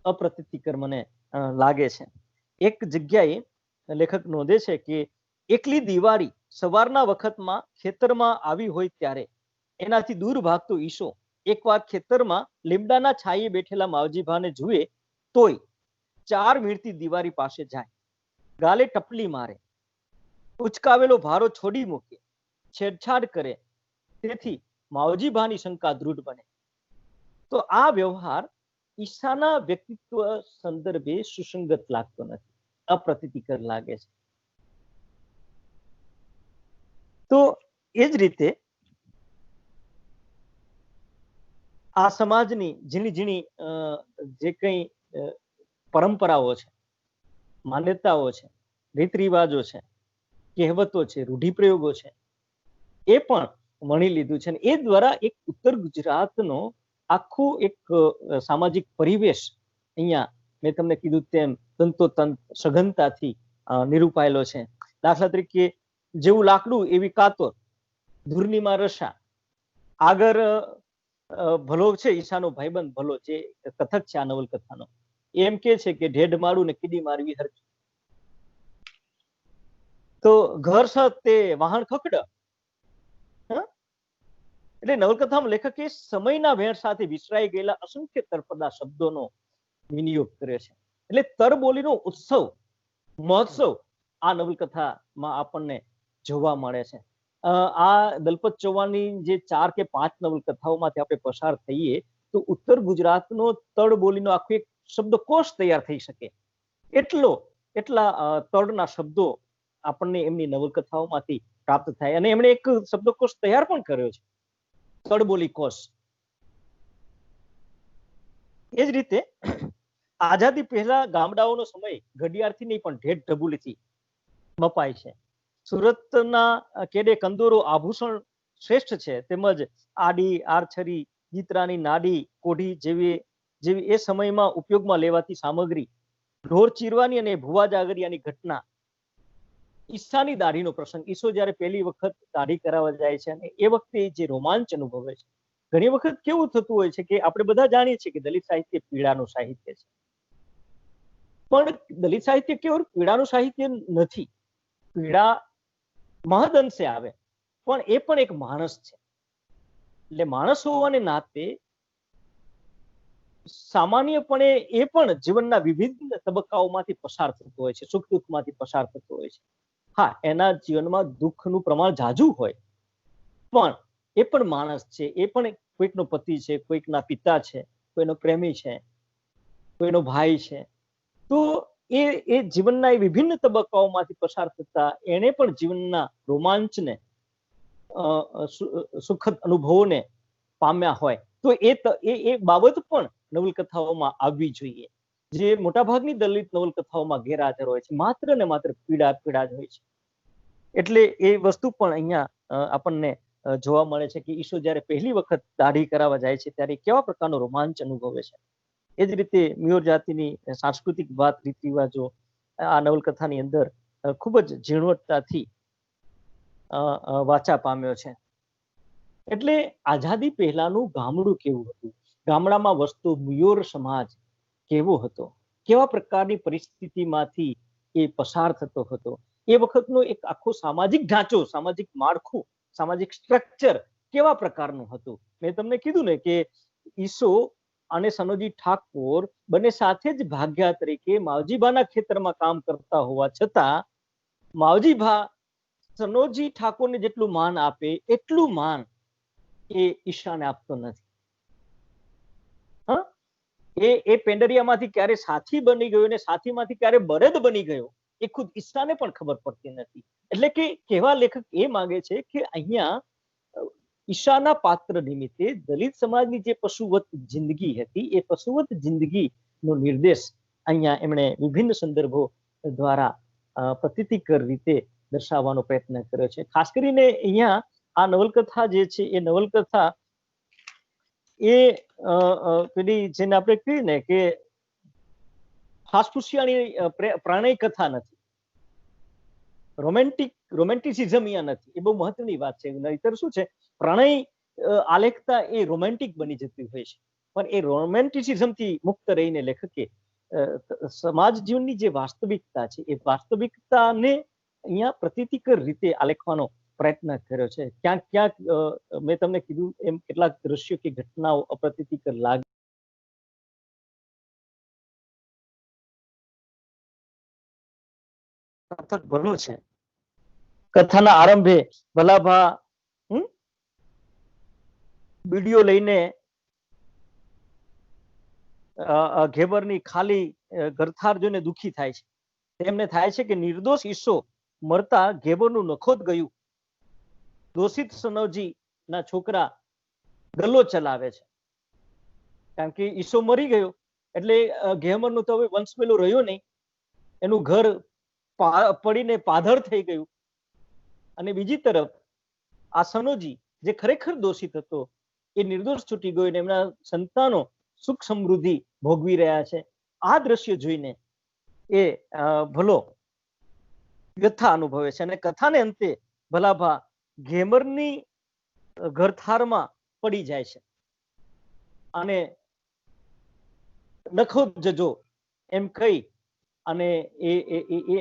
અપ્રતીતિકર મને લાગે છે. એક જગ્યાએ લેખક નોંધે છે કે એકલી દિવાળી સવારના વખતમાં ખેતરમાં આવી હોય ત્યારે એનાથી દૂર ભાગતો ઈશો એકવાર ખેતરમાં લીમડાના છાયે બેઠેલા માવજીભાને જુએ તોય 4 મીણથી દિવાળી પાસે જાય, ગાલે ટપલી મારે, ઉચકાવેલો ભારો છોડી મૂકે, છેડછાડ કરે, તેથી માવજીભાની શંકા દૃઢ બને. તો આ વ્યવહાર ઈશાના વ્યક્તિત્વ સંદર્ભે સુસંગત લાગતો નથી, અપ્રતીતિકર લાગે છે. તો એ જ રીતે આ સમાજની ઝીણી ઝીણી જે કંઈ પરંપરાઓ છે, માન્યતાઓ છે, રીત રિવાજો છે, કહેવતો છે, રૂઢિપ્રયોગો છે, એ પણ વણી લીધું છે. એ દ્વારા એક ઉત્તર ગુજરાતનો આખું એક સામાજિક પરિવેશ અહીંયા મેં તમને કીધું તેમ તંતોતંત સઘનતાથી નિરૂપાયેલો છે. દાખલા તરીકે જેવું લાકડું એવી કાતર, ધૂળનીમાં રસા, આગળ ભલો છે ઈશાનો ભાઈબંધ ભલો, જે કથક છે આ નવલકથાનો, એમ કે છે કે ઢેઢ મારું ને કીડી મારવી હરખી. તો ઘર સત તે વાહન ખકડ. એટલે નવલકથામાં લેખકે સમયના વેણ સાથે વિસરાઈ ગયેલા અસંખ્ય તળપદા શબ્દોનો વિનિયોગ કરે છે. એટલે તરબોલીનો ઉત્સવ, મહોત્સવ આ નવલકથામાં આપણને જોવા મળે છે. આ દલપત ચૌહાણની જે 4 કે 5 નવલકથાઓમાંથી આપણે પસાર થઈએ તો ઉત્તર ગુજરાતનો તળબોલીનો આખો એક શબ્દકોશ તૈયાર થઈ શકે એટલા તળના શબ્દો આપણને એમની નવલકથાઓમાંથી પ્રાપ્ત થાય. અને એમણે એક શબ્દકોશ તૈયાર પણ કર્યો છે, તળબોલી કોશ. એ જ રીતે આઝાદી પહેલા ગામડાઓનો સમય ઘડિયાળથી નહીં પણ ઢેઢ ઢબુલીથી મપાય છે. સુરતના કેડે કંદોરો આભૂષણ શ્રેષ્ઠ છે, તેમજ આડી, આરછરી, ગીતરાની નાડી, કોઢી જેવી એ સમયમાં ઉપયોગમાં લેવાતી સામગ્રી, ઢોર ચીરવાની અને ભુવા જાગરિયાની ઘટના, ઈશાની દાઢીનો પ્રસંગ. ઈશો જયારે પહેલી વખત દાઢી કરાવવા જાય છે અને એ વખતે જે રોમાંચ અનુભવે છે. ઘણી વખત કેવું થતું હોય છે કે આપણે બધા જાણીએ છીએ કે દલિત સાહિત્ય પીડાનું સાહિત્ય છે, પણ દલિત સાહિત્ય કેવું પીડાનું સાહિત્ય નથી. પીડા મહદઅંશે આવે, પણ એ પણ એક માણસ છે. એટલે માણસ હોવાને નાતે સામાન્યપણે એ પણ જીવનના વિવિધ તબક્કાઓમાંથી પસાર થતો હોય છે, સુખ દુઃખમાંથી પસાર થતો હોય છે. હા, એના જીવનમાં દુઃખનું પ્રમાણ ઝાઝું હોય, પણ એ પણ માણસ છે. એ પણ કોઈકનો પતિ છે, કોઈકના પિતા છે, કોઈનો પ્રેમી છે, કોઈનો ભાઈ છે. તો એ જીવનના એ વિભિન્ન તબક્કાઓમાંથી પસાર થતા એને પણ જીવનના રોમાંચને, સુખદ અનુભવોને પામ્યા હોય તો એ બાબત પણ નવલકથાઓમાં આવવી જોઈએ, જે મોટાભાગની દલિત નવલકથાઓમાં ગેરહાજર હોય છે. માત્ર ને માત્ર પીડા જ હોય છે. એટલે એ વસ્તુ પણ અહીંયા આપણને જોવા મળે છે કે ઈશો જયારે પહેલી વખત દાઢી કરાવવા જાય છે ત્યારે કેવા પ્રકારનો રોમાંચ અનુભવે છે. એ જ રીતે મિયોર જાતિની સાંસ્કૃતિક વાત, રીત રિવાજો આ નવલકથાની અંદર ખૂબ જ ઝીણવટતાથી વાચા પામ્યો છે. એટલે આઝાદી પહેલાનું ગામડું કેવું હતું, ગામડામાં વસતો મિયોર સમાજ કેવો હતો, કેવા પ્રકારની પરિસ્થિતિમાંથી એ પસાર થતો હતો, એ વખતનો એક આખો સામાજિક ઢાંચો, સામાજિક માળખું, સામાજિક સ્ટ્રક્ચર કેવા પ્રકારનું હતું. મેં તમને કીધું ને કે ઈસો અને સનોજી ઠાકોર બંને સાથે જ ભાગ્યા તરીકે માવજીભાના ખેતરમાં કામ કરતા હોવા છતાં માવજીભા સનોજી ઠાકોરને જેટલું માન આપે એટલું માન એ ઈશાને આપતો નથી. એ પેંડરિયામાંથી ક્યારે સાથી બની ગયો ને સાથીમાંથી ક્યારે બળદ બની ગયો એ ખુદ ઈશાને પણ ખબર પડતી નથી. એટલે કે કહેવા લેખક એ માંગે છે કે અહીંયા ઈશાના પાત્ર નિમિત્તે દલિત સમાજની જે પશુવત જિંદગી હતી એ પશુવત જિંદગીનો નિર્દેશ અહીંયા એમણે વિભિન્ન સંદર્ભો દ્વારા પ્રતીતિકર રીતે દર્શાવવાનો પ્રયત્ન કર્યો છે. ખાસ કરીને અહીંયા આ નવલકથા જે છે એ નવલકથા એ પેલી જેને આપણે કહીએ ને કે ફાસફુસિયાની પ્રાણય કથા નથી, રોમેન્ટિસિઝમ અહીંયા નથી. એ બહુ મહત્વની વાત છે. નહીતર શું છે, પ્રણય આલેખતા એ રોમેન્ટિક બની જતી હોય છે. પણ એ રોમેન્ટિસિઝમથી મુક્ત રહીને લેખકે સમાજ જીવનની જે વાસ્તવિકતા છે એ વાસ્તવિકતાને અહીંયા પ્રતીતિકર રીતે આલેખવાનો પ્રયત્ન કર્યો છે. ક્યાંક ક્યાંક મેં તમને કીધું એમ કેટલાક દ્રશ્યો કે ઘટનાઓ અપ્રતીતિકર લાગે. ભલો છે. કથાના આરંભે ભલાભા બીડીઓ લઈને ઘેબરની ખાલી ગરથાર જોઈને દુખી થાય છે. તેમને થાય છે કે નિર્દોષ ઈસો મરતા ઘેબરનું નખોદ ગયું. દોષિત સનોજી ના છોકરા ગલ્લો ચલાવે છે, કારણ કે ઈસો મરી ગયો એટલે ઘેબરનું તો હવે વંશ પેલું રહ્યો નહીં, એનું ઘર પડીને પાધર થઈ ગયું. અને બીજી તરફ આ સનોજી જે ખરેખર દોષિત હતો એ નિર્દોષ છૂટી ગયો અને એમના સંતાનો સુખ સમૃદ્ધિ ભોગવી રહ્યા છે. આ દ્રશ્ય જોઈને એ ભલો વ્યથા અનુભવે છે અને કથાને અંતે ભલાભા ઘેમરની ઘરથારમાં પડી જાય છે અને નખો જજો એમ કહી અને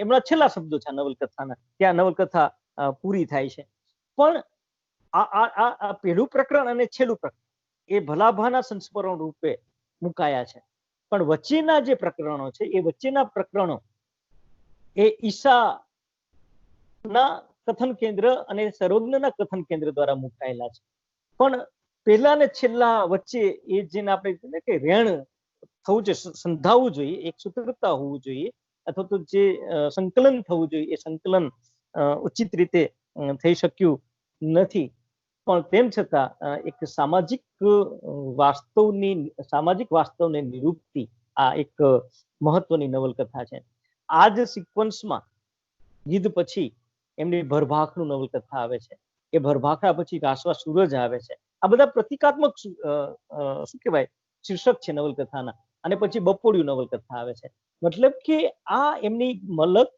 એમના છેલ્લા શબ્દો છે નવલકથાના. ત્યાં નવલકથા પૂરી થાય છે. પણ આ પહેલું પ્રકરણ અને છેલ્લું પ્રકરણ એ ભલાભાના સંસ્મરણ રૂપે મુકાયા છે. પણ વચ્ચેના જે પ્રકરણો છે એ વચ્ચેના પ્રકરણો એ ઈસાના કથન કેન્દ્ર અને સર્વજ્ઞના કથન કેન્દ્ર દ્વારા મુકાયેલા છે. પણ પહેલા ને છેલ્લા વચ્ચે એ જેને આપણે કે રેણ થવું જોઈએ, સંધાવવું જોઈએ, એક સૂત્રતા હોવું જોઈએ, અથવા તો જે સંકલન થવું જોઈએ એ સંકલન ઉચિત રીતે થઈ શક્યું નથી. પણ તેમ છતાં એક સામાજિક વાસ્તવને નિરૂપતી આ એક મહત્વની નવલકથા છે. આ જ સિક્વન્સમાં ગીધ પછી એમની ભરભાખનું નવલકથા આવે છે. એ ભરભાખા પછી રાસવા સૂરજ આવે છે. આ બધા પ્રતિકાત્મક શું કહેવાય શીર્ષક છે નવલકથાના. અને પછી બપોડિયું નવલકથા આવે છે. મતલબ કે આ એમની મલક,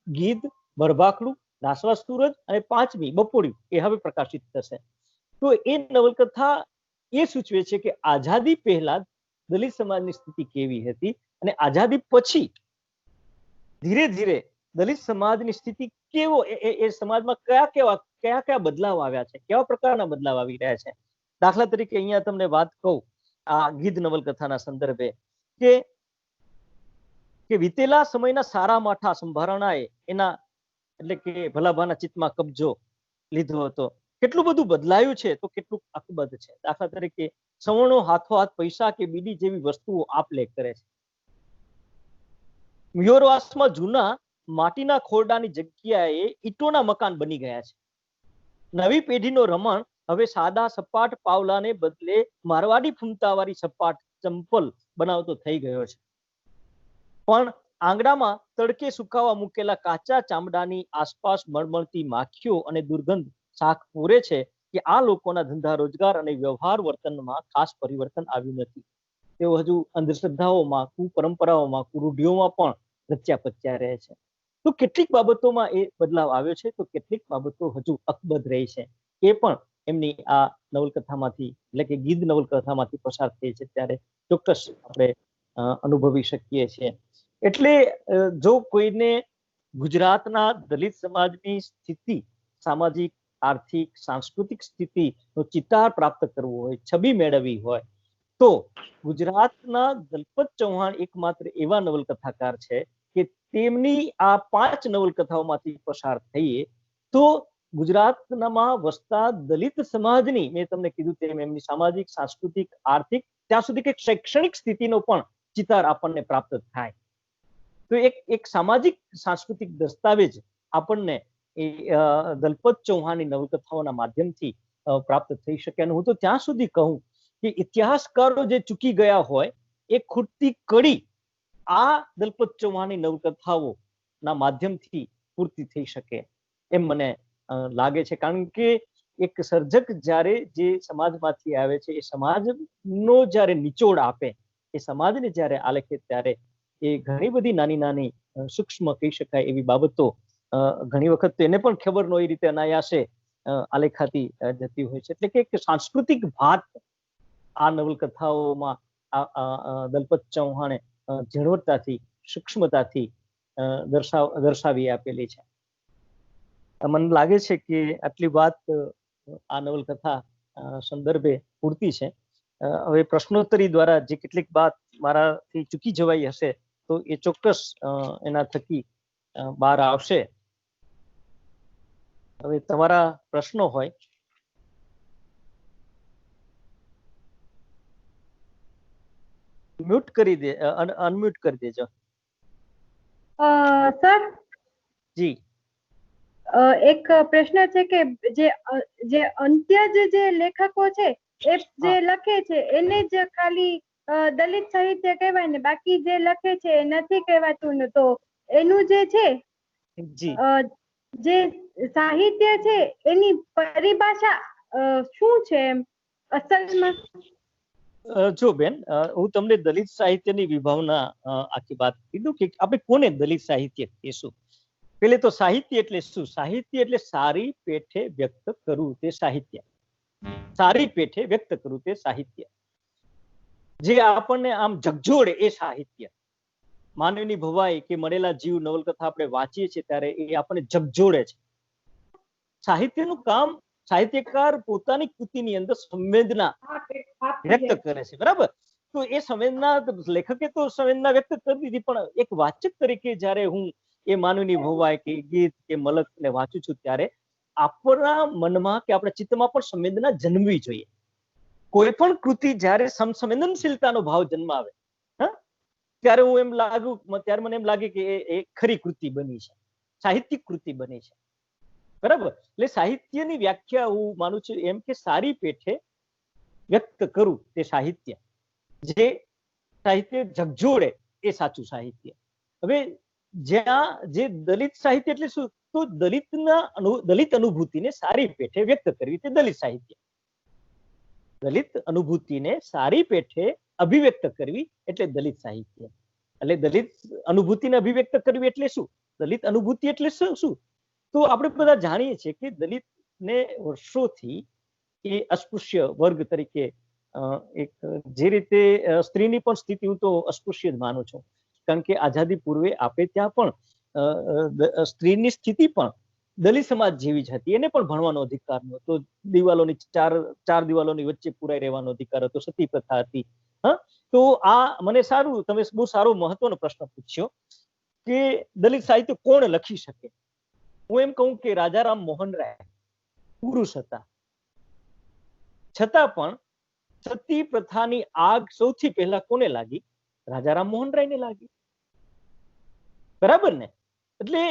ગીધ, ભરભાખડું, રાસવા સૂરજ અને પાંચમી બપોડિયું એ હવે પ્રકાશિત થશે. તો એ નવલકથા એ સૂચવે છે કે આઝાદી પહેલા દલિત સમાજની સ્થિતિ કેવી હતી અને આઝાદી પછી ધીરે ધીરે દલિત સમાજની સ્થિતિ કેવો, એ સમાજમાં કયા કયા બદલાવ આવ્યા છે, કેવા પ્રકારના બદલાવ આવી રહ્યા છે. દાખલા તરીકે અહીંયા તમને વાત કહું આ ગીધ નવલકથાના સંદર્ભે કે વીતેલા સમયના સારા માઠા સંભારણાએ એના એટલે કે ભલાભાના ચિત્તમાં કબજો લીધો હતો. કેટલું બધું બદલાયું છે તો કેટલું અકબંધ છે. દાખલા તરીકે સવર્ણો હાથોહાથ પૈસા કે બીડી જેવી વસ્તુઓ આપ લે કરે છે. મયોરવાસમાં જૂના માટીના ખોરડાની જગ્યાએ ઈંટોના મકાન બની ગયા છે. નવી પેઢીનો રમણ હવે સાદા સપાટ પાવલાને બદલે મારવાડી ફૂમતાવાળી સપાટ ચંપલ બનાવતો થઈ ગયો છે. પણ આંગણામાં તડકે સુકાવા મૂકેલા કાચા ચામડાની આસપાસ મળમળતી માખીઓ અને દુર્ગંધ શાક પૂરે છે કે આ લોકોના ધંધા રોજગાર અને વ્યવહાર વર્તનમાં ખાસ પરિવર્તન આવ્યું નથી. તેઓ હજુ અંધશ્રદ્ધાઓમાં, કુપરંપરાઓમાં, કુરૂઢિઓમાં પણ રચ્યા પચ્યા રહે છે. તો કેટલીક બાબતોમાં એ બદલાવ આવ્યો છે તો કેટલીક બાબતો હજુ અકબંધ રહી છે. એ પણ એમની આ નવલકથામાંથી એટલે કે ગીધ નવલકથામાંથી પસાર થઈ છે ત્યારે ચોક્કસ આપણે અનુભવી શકીએ છીએ. એટલે જો કોઈને ગુજરાતના દલિત સમાજની સ્થિતિ, સામાજિક, આર્થિક, સાંસ્કૃતિક સ્થિતિનો ચિતાર પ્રાપ્ત કરવો હોય, છબી મેળવવી હોય, તો ગુજરાતના દલપત ચૌહાણ એકમાત્ર એવા નવલકથાકાર છે કે તેમની આ 5 નવલકથાઓમાંથી પસાર થઈએ તો ગુજરાતમાં વસતા દલિત સમાજની, મેં તમને કીધું તેમ એમની સામાજિક, સાંસ્કૃતિક, આર્થિક, ત્યાં સુધી કે શૈક્ષણિક સ્થિતિનો પણ ચિતાર આપણને પ્રાપ્ત થાય. તો એક સામાજિક સાંસ્કૃતિક દસ્તાવેજ આપણને એ દલપત ચૌહાણની નવલકથાઓના માધ્યમથી પ્રાપ્ત થઈ શકે. અને હું તો ત્યાં સુધી કહું કે ઇતિહાસકારો જે ચૂકી ગયા હોય એ ખૂટતી કડી આ દલપત ચૌહાણની નવલકથાઓના માધ્યમથી પૂર્તિ થઈ શકે એમ મને લાગે છે. કારણ કે એક સર્જક જ્યારે જે સમાજમાંથી આવે છે એ સમાજનો જ્યારે નિચોડ આપે, એ સમાજને જ્યારે આલેખે ત્યારે એ ઘણી બધી નાની નાની સૂક્ષ્મ કહી શકાય એવી બાબતો ઘણી વખત એને પણ ખબર ન હોય રીતે અનાયાસે આલેખાતી જતી હોય છે. એટલે કે એક સાંસ્કૃતિક ભાત આ નવલકથાઓમાં દલપત ચૌહાણે ઝીણવટતાથી, સૂક્ષ્મતાથી દર્શાવી આપેલી છે. મને લાગે છે કે આટલી વાત આ નવલકથા સંદર્ભે પૂરતી છે. હવે પ્રશ્નોત્તરી દ્વારા જે કેટલીક વાત મારાથી ચૂકી જવાઈ હશે તો એ ચોક્કસ એના થકી બહાર આવશે. હવે તમારા પ્રશ્નો હોય. મ્યુટ કરી દે, અનમ્યુટ કરી દેજો. સર જી, એક પ્રશ્ન છે કે જે અંત્યજ જે લેખકો છે એ જે લખે છે એને જ ખાલી દલિત સાહિત્ય કહેવાય ને, બાકી જે લખે છે એ નથી કહેવાતું ને, તો એનું જે છે જે સાહિત્ય છે એની પરિભાષા શું છે એમ અસલમાં? જો બેન, હું તમને દલિત સાહિત્યની વિભાવના આખી વાત કીધું કે આપણે કોને દલિત સાહિત્ય કહેશું. પેલે તો સાહિત્ય એટલે શું? સાહિત્ય એટલે સારી પેઠે વ્યક્ત કરવું તે સાહિત્ય. સારી પેઠે વ્યક્ત કરવું તે સાહિત્ય. જે આપણને આમ ઝકઝોળે એ સાહિત્ય. માનવીની ભવાઈ કે મળેલા જીવ નવલકથા આપણે વાંચીએ છીએ ત્યારે એ આપણને ઝકઝોળે છે. સાહિત્યનું કામ, સાહિત્યકાર પોતાની કૃતિની અંદર સંવેદના વ્યક્ત કરે છે, બરાબર? તો એ સંવેદના લેખકે તો સંવેદના વ્યક્ત કરી દીધી, પણ એક વાચક તરીકે જ્યારે હું એ માનવીની ભવાઈ કે ગીત કે મલક ને વાંચું છું ત્યારે આપણા મનમાં કે આપણા ચિત્તમાં પણ સંવેદના જન્મવી જોઈએ. કોઈ પણ કૃતિ જ્યારે સંવેદનશીલતાનો ભાવ જન્માવે ત્યારે મને એમ લાગે કે એ ખરી કૃતિ બની છે, સાહિત્યિક કૃતિ બની છે, બરાબર? એટલે સાહિત્યની વ્યાખ્યા હું માનું છું એમ કે સારી પેઠે વ્યક્ત કરું તે સાહિત્ય. જે સાહિત્ય ઝકઝોળે એ સાચું સાહિત્ય. હવે જ્યાં જે દલિત સાહિત્ય એટલે શું? તો દલિત અનુભૂતિને સારી પેઠે વ્યક્ત કરવી તે દલિત સાહિત્ય. દલિત અનુભૂતિને સારી પેઠે અભિવ્યક્ત કરવી એટલે દલિત સાહિત્ય. એટલે દલિત અનુભૂતિને અભિવ્યક્ત કરવી એટલે શું? દલિત અનુભૂતિ એટલે શું? તો આપણે બધા જાણીએ છીએ કે દલિતને વર્ષોથી એ અસ્પૃશ્ય વર્ગ તરીકે એક જે રીતે સ્ત્રીની પણ સ્થિતિ હું તો અસ્પૃશ્ય જ માનું છું. કારણ કે આઝાદી પૂર્વે આપે ત્યાં પણ સ્ત્રીની સ્થિતિ પણ દલિત સમાજ જેવી જ હતી. એને પણ ભણવાનો અધિકાર નહોતો. દિવાલોની ચાર દિવાલોની વચ્ચે પુરાઈ રહેવાનો અધિકાર હતો. સતી પ્રથા હતી. તો આ મને તમે બહુ સારો મહત્વનો પ્રશ્ન પૂછ્યો કે દલિત સાહિત્ય કોણ લખી શકે. હું એમ કહું કે રાજારામ મોહન રાય પુરુષ હતા, છતાં પણ સતી પ્રથાની આગ સૌથી પહેલા કોને લાગી? રાજારામ મોહન રાયને લાગી, બરાબર ને? એટલે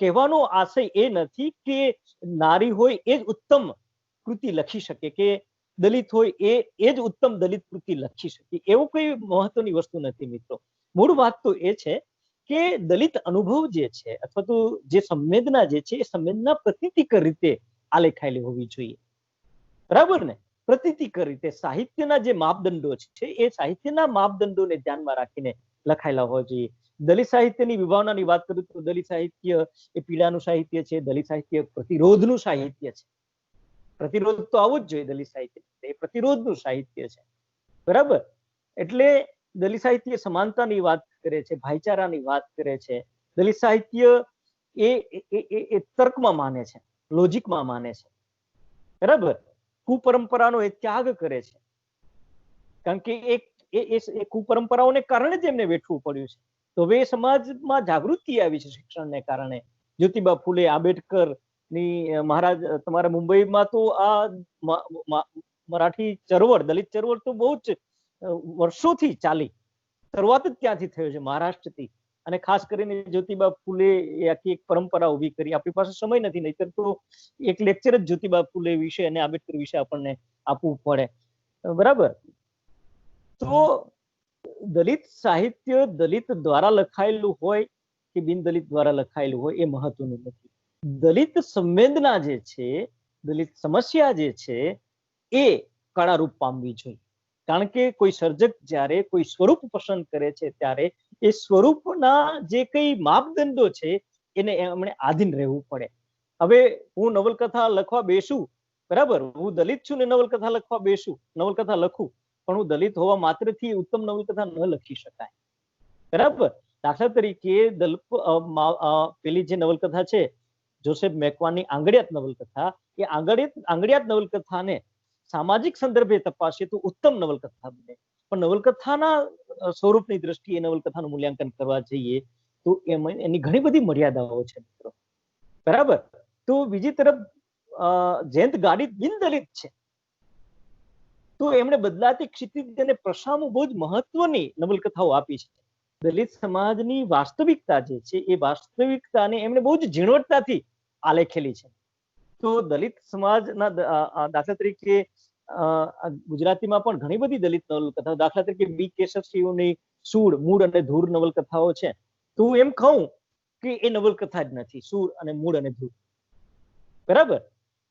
કહેવાનો આશય એ નથી કે નારી હોય એ જ ઉત્તમ કૃતિ લખી શકે, કે દલિત હોય એ જ ઉત્તમ દલિત કૃતિ લખી શકે. એવું કોઈ મહત્વની વસ્તુ નથી મિત્રો. મૂળ વાત તો એ છે કે દલિત અનુભવ જે છે અથવા તો જે સંવેદના જે છે એ સંવેદના પ્રતીતિકર રીતે આલેખાયેલી હોવી જોઈએ, બરાબર ને? પ્રતીતિકર રીતે સાહિત્યના જે માપદંડો છે એ સાહિત્યના માપદંડોને ધ્યાનમાં રાખીને લખાયેલા હોવા જોઈએ. દલિત સાહિત્યની વિભાવનાની વાત કરું તો દલિત સાહિત્ય એ પીડાનું સાહિત્ય છે. દલિત સાહિત્ય પ્રતિરોધનું સાહિત્ય છે. પ્રતિરોધ તો આવું જ જોઈએ. દલિત સાહિત્ય એ પ્રતિરોધનું સાહિત્ય છે, બરાબર? એટલે દલિત સાહિત્ય સમાનતાની વાત કરે છે, ભાઈચારાની વાત કરે છે. દલિત સાહિત્ય એ તર્કમાં માને છે, લોજિકમાં માને છે, બરાબર? કુપરંપરાનો એ ત્યાગ કરે છે, કારણ કે એ કુપરંપરાઓને કારણે જ એમને વેઠવું પડ્યું છે. તો હવે સમાજમાં જાગૃતિ આવી છે શિક્ષણને કારણે. જ્યોતિબા ફૂલે, આંબેડકર ની મહારાજ, તમારા મુંબઈમાં તો આ મરાઠી ચળવળ, દલિત ચળવળ તો બહુ જ વર્ષોથી ચાલી. શરૂઆત જ ત્યાંથી થયો છે, મહારાષ્ટ્રથી. અને ખાસ કરીને જ્યોતિબા ફૂલે એ આખી એક પરંપરા ઉભી કરી. આપણી પાસે સમય નથી, નહીતર તો એક લેક્ચર જ જ્યોતિબા ફૂલે વિશે અને આંબેડકર વિશે આપણને આપવું પડે, બરાબર? તો દલિત સાહિત્ય દલિત દ્વારા લખાયેલું હોય કે બિન દલિત દ્વારા લખાયેલું હોય એ મહત્વનું નથી. દલિત સંવેદના જે છે દલિત સમસ્યા જે છે એ કળારૂપ પામવી જોઈએ. કારણ કે કોઈ સર્જક જ્યારે કોઈ સ્વરૂપ પસંદ કરે છે ત્યારે એ સ્વરૂપના જે કઈ માપદંડો છે એને એમણે આધીન રહેવું પડે. હવે હું નવલકથા લખવા બેસું, બરાબર, હું દલિત છું ને નવલકથા લખવા બેસું, નવલકથા લખું, પણ હું દલિત હોવા માત્રથી ઉત્તમ નવલકથા ન લખી શકાય. બરાબર. દાખલા તરીકે પેલી જે નવલકથા છે જોસેફ મેકવાનની આંગળિયાત નવલકથા, એ આંગળિયાત નવલકથાને સામાજિક સંદર્ભે તપાસીએ તો ઉત્તમ નવલકથા બને. પણ નવલકથાના સ્વરૂપની દ્રષ્ટિએ નવલકથાનું મૂલ્યાંકન કરવા જઈએ તો એની ઘણી બધી મર્યાદાઓ છે મિત્રો. બરાબર. તો બીજી તરફ જયંત ગાડિત બિનદલિત છે, તો એમણે બદલાતી ક્ષિતિજ અને પ્રશામાં બહુ જ મહત્વની નવલકથાઓ આપી છે. દલિત સમાજની વાસ્તવિકતા જે છે એ વાસ્તવિકતાને એમણે બહુ જ ઝીણવટતાથી આલેખેલી છે. તો દલિત સમાજના દાખલા તરીકે ગુજરાતીમાં પણ ઘણી બધી દલિત નવલકથાઓ, દાખલા તરીકે બી કેશવસિંહની સૂળ, મૂળ અને ધૂળ નવલકથાઓ છે. તો હું એમ કહું કે એ નવલકથા જ નથી, સૂળ અને મૂળ અને ધૂળ. બરાબર.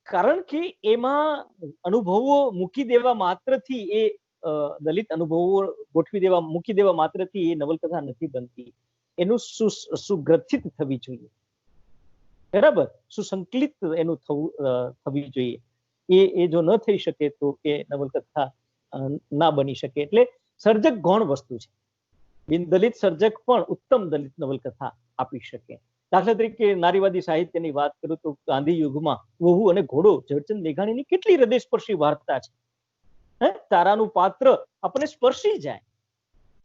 કારણ કે એમાં અનુભવો મૂકી દેવા માત્રથી એ દલિત અનુભવો મૂકી દેવા માત્રથી એ નવલકથા નથી બનતી. એનું સુગ્રથિત થવી જોઈએ. બરાબર. સુસંકલિત એનું થવી જોઈએ. એ જો ન થઈ શકે તો એ નવલકથા ના બની શકે. એટલે સર્જક ગૌણ વસ્તુ છે. બિનદલિત સર્જક પણ ઉત્તમ દલિત નવલકથા આપી શકે. દાખલા તરીકે નારીવાદી સાહિત્યની વાત કરું તો ગાંધી યુગમાં વહુ અને ઘોડો ઝવેરચંદ મેઘાણીની કેટલી હૃદયસ્પર્શી વાર્તા છે. તારાનું પાત્ર આપણને સ્પર્શી જાય.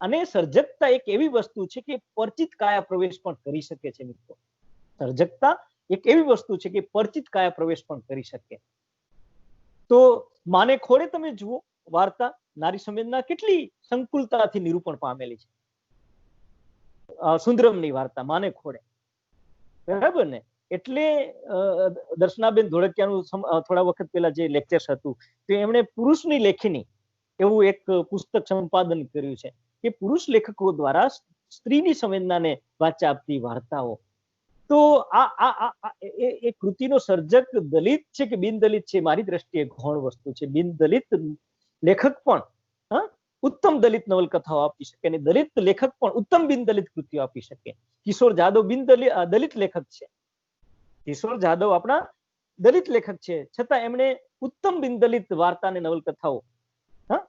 અને સર્જકતા એક એવી વસ્તુ છે કે પરિચિત કાયા પ્રવેશ પણ કરી શકે છે મિત્રો. સર્જકતા એક એવી વસ્તુ છે કે પરિચિત કાયા પ્રવેશ પણ કરી શકે. તો માને ખોડે તમે જુઓ વાર્તા, નારી સંવેદના કેટલી સંકુલતાથી નિરૂપણ પામેલી છે. સુંદરમની વાર્તા માને ખોડે, બરાબર ને. એટલે દર્શનાબેન ધોળકિયાનું થોડા વખત પહેલા જે લેક્ચર હતું તો એમણે પુરુષની લેખીની એવું એક પુસ્તક સંપાદન કર્યું છે કે પુરુષ લેખકો દ્વારા સ્ત્રીની સંવેદનાને વાચા આપતી વાર્તાઓ. તો એ કૃતિનો સર્જક દલિત છે કે બિનદલિત છે, મારી દ્રષ્ટિએ ગૌણ વસ્તુ છે. બિનદલિત લેખક પણ ઉત્તમ દલિત નવલકથાઓ આપી શકે અને દલિત લેખક પણ ઉત્તમ બિનદલિત કૃતિઓ આપી શકે. કિશોર જાદવ દલિત લેખક છે. કિશોર જાદવ આપણા દલિત લેખક છે, છતાં એમણે ઉત્તમ બિનદલિત વાર્તા અને નવલકથાઓ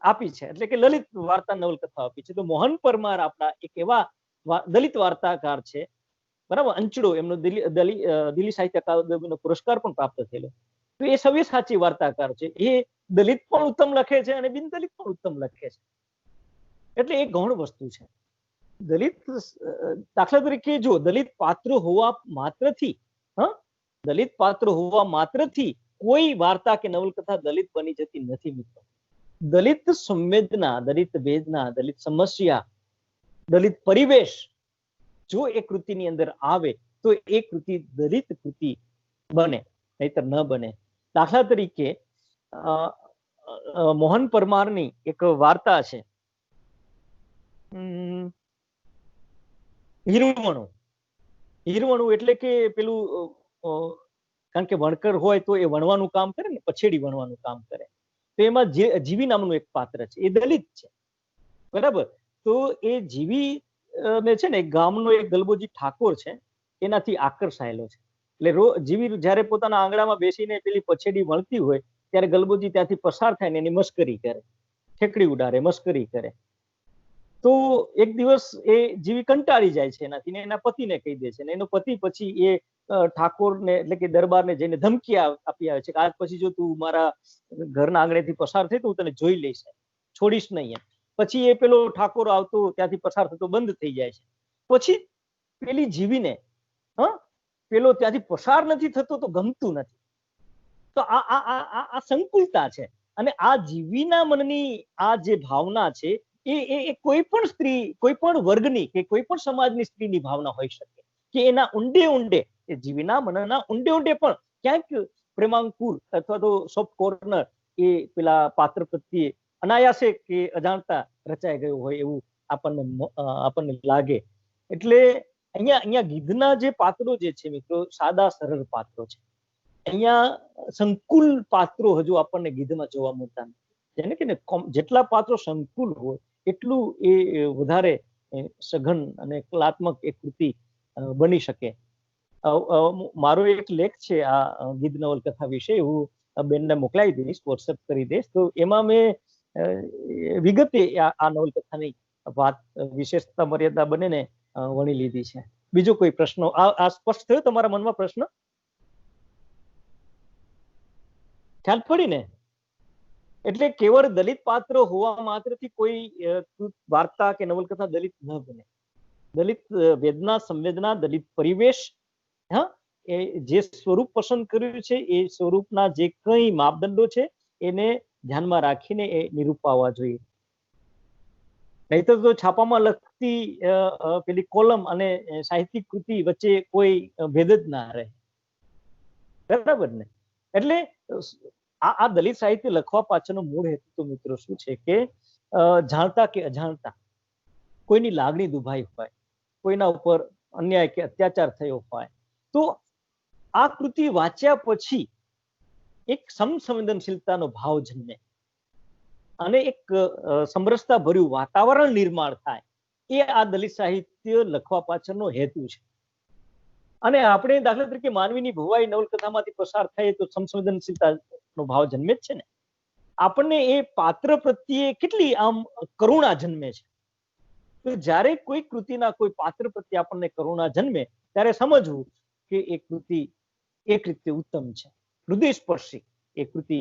આપી છે, એટલે કે લલિત વાર્તા નવલકથાઓ આપી છે. તો મોહન પરમાર આપણા એક એવા દલિત વાર્તાકાર છે, બરાબર. અંચડો એમનો દિલ્હી સાહિત્ય અકાદમીનો પુરસ્કાર પણ પ્રાપ્ત થયેલો. તો એ સવ્ય સાચી વાર્તાકાર છે. એ દલિત પણ ઉત્તમ લખે છે અને બિનદલિત પણ ઉત્તમ લખે છે. એટલે એ ગૌણ વસ્તુ છે. દલિત દાખલા તરીકે જો દલિત પાત્ર હોવા માત્રથી કોઈ વાર્તા કે નવલકથા દલિત બની જતી નથી મિત્રો. દલિત સંવેદના, દલિત વેદના, દલિત સમસ્યા, દલિત પરિવેશ જો એ કૃતિની અંદર આવે તો એ કૃતિ દલિત કૃતિ બને, નહીતર ન બને. દાખલા તરીકે મોહન પરમારની એક વાર્તા છે હીરવણું એટલે કે પેલું કારણ કે વણકર હોય તો એ વણવાનું કામ કરે ને, પછેડી વણવાનું કામ કરે. તો એમાં જીવી નામનું એક પાત્ર છે, એ દલિત છે, બરાબર. તો એ જીવી ને છે ને ગામનો એક ગલબોજી ઠાકોર છે, એનાથી આકર્ષાયેલો છે. એટલે જીવી જયારે પોતાના આંગણામાં બેસીને પેલી પછેડી વણતી હોય ત્યારે ગલબોજી ત્યાંથી પસાર થાય ને એની મસ્કરી કરે, ઠેકડી ઉડાડે, મસ્કરી કરે. તો એક દિવસ એ જીવી કંટાળી જાય છે એનાથી, એના પતિને કહી દે છે. એનો પતિ પછી એ ઠાકોરને એટલે કે દરબારને જઈને ધમકી આપી આવે છે કે આજ પછી જો તું મારા ઘરના આંગણેથી પસાર થઈ તો હું તને જોઈ લઈશ, છોડીશ નહીં. પછી એ પેલો ઠાકોર આવતો ત્યાંથી પસાર થતો બંધ થઈ જાય છે. પછી પેલી જીવીને પેલો ત્યાંથી પસાર નથી થતો તો ગમતું નથી. તો આ સંકુલતા છે. અને આ જીવીના મનની આ જે ભાવના છે એ કોઈ પણ સ્ત્રી, કોઈ પણ વર્ગની કે કોઈ પણ સમાજની સ્ત્રીની ભાવના હોઈ શકે કે એના ઊંડે એ જીવીના મનના ઊંડે પણ ક્યાંક પ્રેમાંકુર અથવા તો સોફ્ટ કોર્નર એ પેલા પાત્ર પ્રત્યે અનાયાસે કે અજાણતા રચાઈ ગયું હોય એવું આપણને લાગે. એટલે અહીંયા ગીધના જે પાત્રો જે છે મિત્રો સાદા સરળ પાત્રો છે. અહીંયા સંકુલ પાત્રો હજુ આપણને ગીધમાં જોવા મળતા નથી. જેને કે જેટલા પાત્રો સંકુલ હોય એટલું એ વધારે સઘન અને કલાત્મક એક કૃતિ બની શકે. મારો એક લેખ છે આ ગીધ નવલકથા વિશે, હું બેનને મોકલાવી દઈશ, વોટ્સએપ કરી દઈશ. તો એમાં મેં વિગતે આ નવલકથાની વાત, વિશેષતા મર્યાદા બંનેને વણી લીધી છે. બીજો કોઈ પ્રશ્નો? આ સ્પષ્ટ થયો તમારા મનમાં પ્રશ્ન? ખ્યાલ પડી ને? એટલે કેવળ દલિત પાત્ર હોવા માત્રથી કોઈ વાર્તા કે નવલકથા દલિત ન બને. દલિત વેદના, સંવેદના, દલિત પરિવેશ, હા, એ જે સ્વરૂપ પસંદ કર્યું છે એ સ્વરૂપના જે કઈ માપદંડો છે એને ધ્યાનમાં રાખીને એ નિરૂપાવા જોઈએ. નહીતર તો છાપામાં લખતી પેલી કોલમ અને સાહિત્યિક કૃતિ વચ્ચે કોઈ ભેદ જ ના રહે. બરાબર ને? એટલે આ દલિત સાહિત્ય લખવા પાછળનો મૂળ હેતુ તો મિત્રો શું છે કે જાણતા કે અજાણતા કોઈની લાગણી દુભાઈ હોય, કોઈના ઉપર અન્યાય કે અત્યાચાર થયો હોય, તો આ કૃતિ વાંચ્યા પછી એક સમસંવેદનશીલતાનો ભાવ જન્મે અને એક સમરસતા ભર્યું વાતાવરણ નિર્માણ થાય, એ આ દલિત સાહિત્ય લખવા પાછળનો હેતુ છે. અને આપણે દાખલા તરીકે માનવીની ભવાઈ નવલકથામાંથી પસાર થાય તો સમસંવેદનશીલતાનો ભાવ જન્મે જ છે ને. આપણને એ પાત્ર પ્રત્યે કેટલી આમ કરુણા જન્મે છે. તો જ્યારે કોઈ કૃતિના કોઈ પાત્ર પ્રત્યે આપણને કરુણા જન્મે ત્યારે સમજવું કે એ કૃતિ એક રીતે ઉત્તમ છે, હૃદયસ્પર્શી એ કૃતિ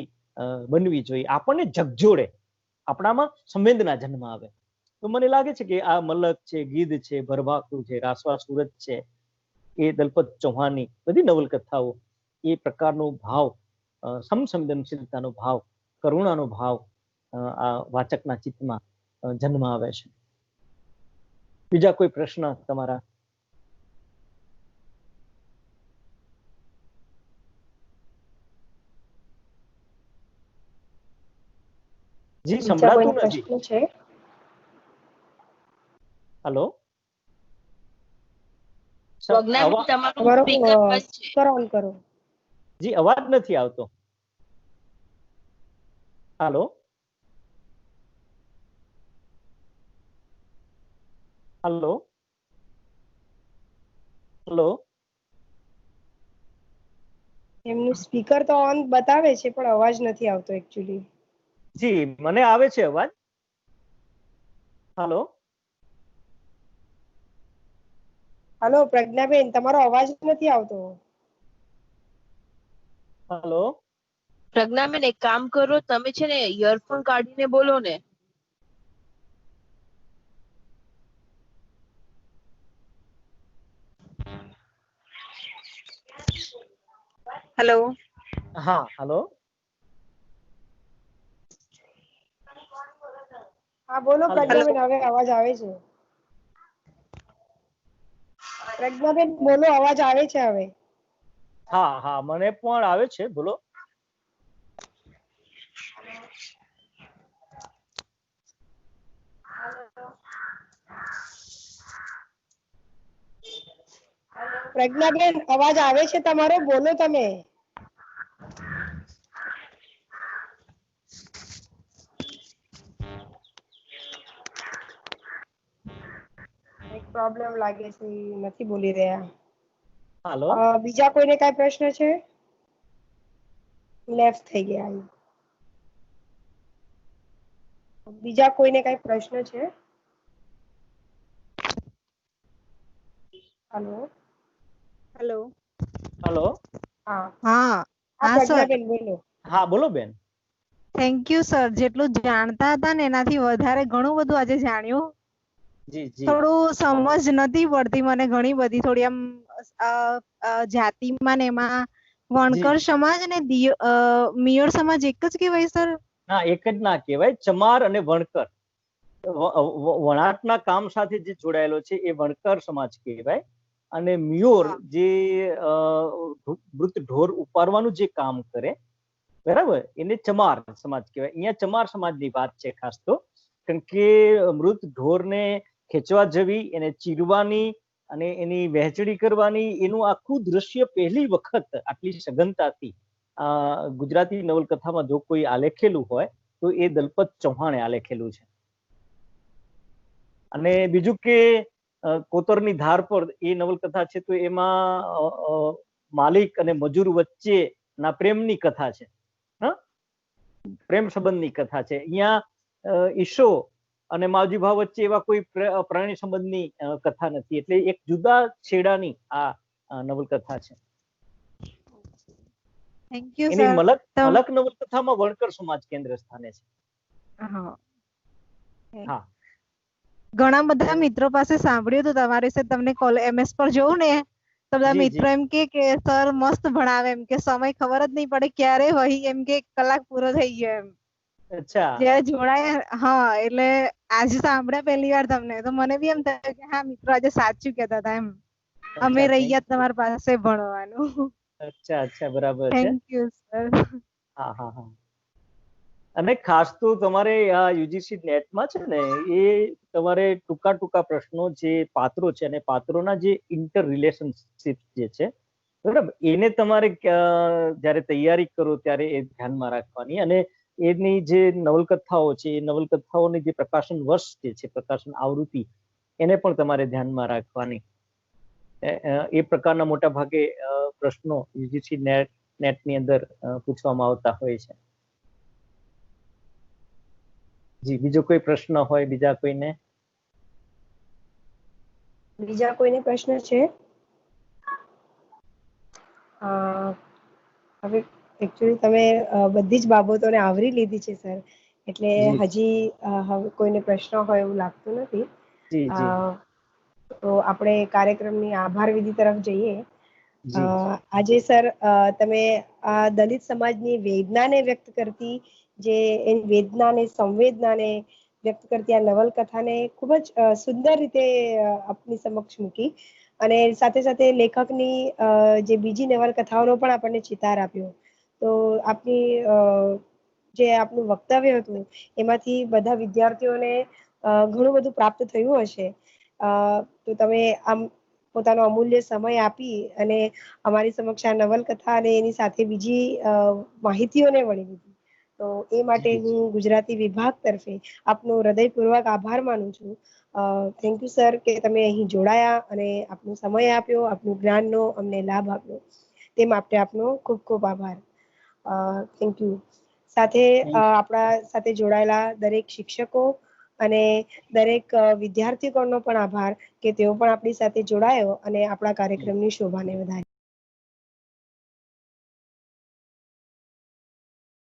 બનવી જોઈએ, આપણને ઝકઝોળે, આપણામાં સંવેદના જન્મ આવે. તો મને લાગે છે કે આ મલક છે, ગીધ છે, ભરભાકુ છે, રાસવા સુરત છે, એ દલપત ચૌહાણની બધી નવલકથાઓ એ પ્રકારનો ભાવ, સમસંવેદનશીલતાનો ભાવ, કરુણાનો ભાવ આ વાચકના ચિત્તમાં જન્મ આવે છે. બીજા કોઈ પ્રશ્ન તમારા? જી, સંભળાતું નથી. હેલો, જી અવાજ નથી આવતો. Hello, hello, hello. એમનું સ્પીકર તો ઓન બતાવે છે પણ અવાજ નથી આવતો એકચ્યુઅલી. જી, મને આવે છે અવાજ. હેલો, હેલો પ્રજ્ઞાબેન, તમારો અવાજ નથી આવતો. હેલો, પ્રજ્ઞાબેન, એક કામ કરો, તમે છે ને ઇયરફોન કાઢીને બોલો ને. હેલો. હા, હેલો. હા બોલો પ્રજ્ઞાબેન, હવે અવાજ આવે છે. પ્રજ્ઞાબેન બોલો, અવાજ આવે છે હવે. હા હા, મને પણ આવે છે, બોલો. પ્રજ્ઞાબેન અવાજ આવે છે તમારો, બોલો તમે. એક પ્રોબ્લેમ લાગે છે, નથી બોલી રહ્યા. હેલો, બીજા કોઈને કઈ પ્રશ્ન છે? લેફ્ટ થઈ ગયા. બીજા કોઈને કઈ પ્રશ્ન છે? Hello, hello, hello. હા હા હા પ્રજ્ઞાબેન બોલો. હા બોલો બેન. થેન્ક યુ સર, જેટલું જાણતા હતા ને એનાથી વધારે ઘણું બધું આજે જાણ્યું. જી જી. થોડું સમજ નથી પડતી મને ઘણી બધી, થોડી આમ જાતિમાં ને એમાં વણકર સમાજ અને મિયર સમાજ એક જ કહેવાય સર? ના, એક જ ના કહેવાય. ચમાર અને વણકર, વણાટના કામ સાથે જે જોડાયેલો છે એ વણકર સમાજ કહેવાય. અને મિયોર જે મૃત ઢોર ઉપાડવાનું જે કામ કરે, બરાબર, એને ચમાર સમાજ કહેવાય. અહીંયા ચમાર સમાજની વાત છે ખાસ તો, કારણ કે મૃત ઢોરને ખેંચવા જવી, એને ચીરવાની, અને એની વહેંચણી કરવાની, એનું આખું દ્રશ્ય પહેલી વખત આટલી સઘનતાથી ગુજરાતી નવલકથામાં જો કોઈ આલેખેલું હોય તો એ દલપત ચૌહાણે આલેખેલું છે. અને બીજું કે કોતરની ધાર પર એ નવલકથા છે તો એમાં માલિક અને મજૂર વચ્ચેના પ્રેમની કથા છે, પ્રેમ સંબંધની કથા છે. અહીંયા ઈશો અને માવજીભા વચ્ચે એવા કોઈ પ્રાણી સંબંધની કથા નથી, એટલે એક જુદા છેડાની આ નવલકથા છે. Thank you Ani sir. મલક નવલકથામાં વણકર સમાજ કેન્દ્ર સ્થાને છે. હા, ઘણા બધા મિત્રો પાસે સાંભળ્યું હતું તમારી વિશે, તમને MS પર જોઉં ને તો બધા મિત્રો એમ કે સર મસ્ત ભણાવે, એમ કે સમય ખબર જ નહીં પડે ક્યારે વહી, એમ કે કલાક પૂરો થઈ ગયો એમ. અચ્છા, જ્યારે જોડાયા, હા, એટલે આજે સાંભળ્યા પહેલી વાર તમને, તો મને બી એમ થયું કે હા મિત્રો આજે સાચું કહેતા હતા એમ, અમે રહ્યા તમારી પાસે ભણવાનું. અચ્છા અચ્છા, બરાબર છે. Thank you sir. હા હા હા. અને ખાસ તો તમારે આ યુજીસી નેટમાં છે ને, એ તમારે ટૂંકા પ્રશ્નો, જે પાત્રો છે અને પાત્રોના જે ઇન્ટર રિલેશનશિપ જે છે, બરાબર, એને તમારે જ્યારે તૈયારી કરો ત્યારે એ ધ્યાનમાં રાખવાની. અને એની જે નવલકથાઓ છે, એ નવલકથાઓની જે પ્રકાશન વર્ષ જે છે, પ્રકાશન આવૃત્તિ, એને પણ તમારે ધ્યાનમાં રાખવાની. એ પ્રકારના મોટા ભાગે પ્રશ્નો યુજીસી નેટની અંદર પૂછવામાં આવતા હોય છે. જી, બીજો કોઈ પ્રશ્ન હોય બીજા કોઈને? બીજા કોઈને પ્રશ્ન છે? હવે એકચ્યુઅલી તમે બધી જ બાબતોને આવરી લીધી છે સર, એટલે હજી હવે કોઈને પ્રશ્ન હોય એવું લાગતું નથી. તો આપણે કાર્યક્રમની આભાર વિધિ તરફ જઈએ. આજે સર તમે આ દલિત સમાજની વેદનાને વ્યક્ત કરતી, જે એની વેદનાને, સંવેદનાને વ્યક્ત કરતી આ નવલકથાને ખૂબ જ સુંદર રીતે આપની સમક્ષ મૂકી, અને સાથે સાથે લેખકની જે બીજી નવલકથાઓનો પણ આપણને ચિતાર આપ્યો. તો આપની જે આપનું વક્તવ્ય હતું એમાંથી બધા વિદ્યાર્થીઓને ઘણું બધું પ્રાપ્ત થયું હશે. તો તમે આમ પોતાનો અમૂલ્ય સમય આપી અને અમારી સમક્ષ આ નવલકથા અને એની સાથે બીજી માહિતીઓને વળી દીધી, તો એ માટે હું ગુજરાતી વિભાગ તરફે આપનો હૃદયપૂર્વક આભાર માનું છું. થેન્ક યુ સર કે તમે અહીં જોડાયા અને આપનો સમય આપ્યો, આપનું જ્ઞાનનો અમને લાભ આપ્યો, તે માટે આપનો ખૂબ ખૂબ આભાર. Thank you. સાથે આપણા સાથે જોડાયેલા દરેક શિક્ષકો અને દરેક વિદ્યાર્થીઓનો પણ આભાર કે તેઓ પણ આપણી સાથે જોડાયો અને આપણા કાર્યક્રમની શોભાને વધારી.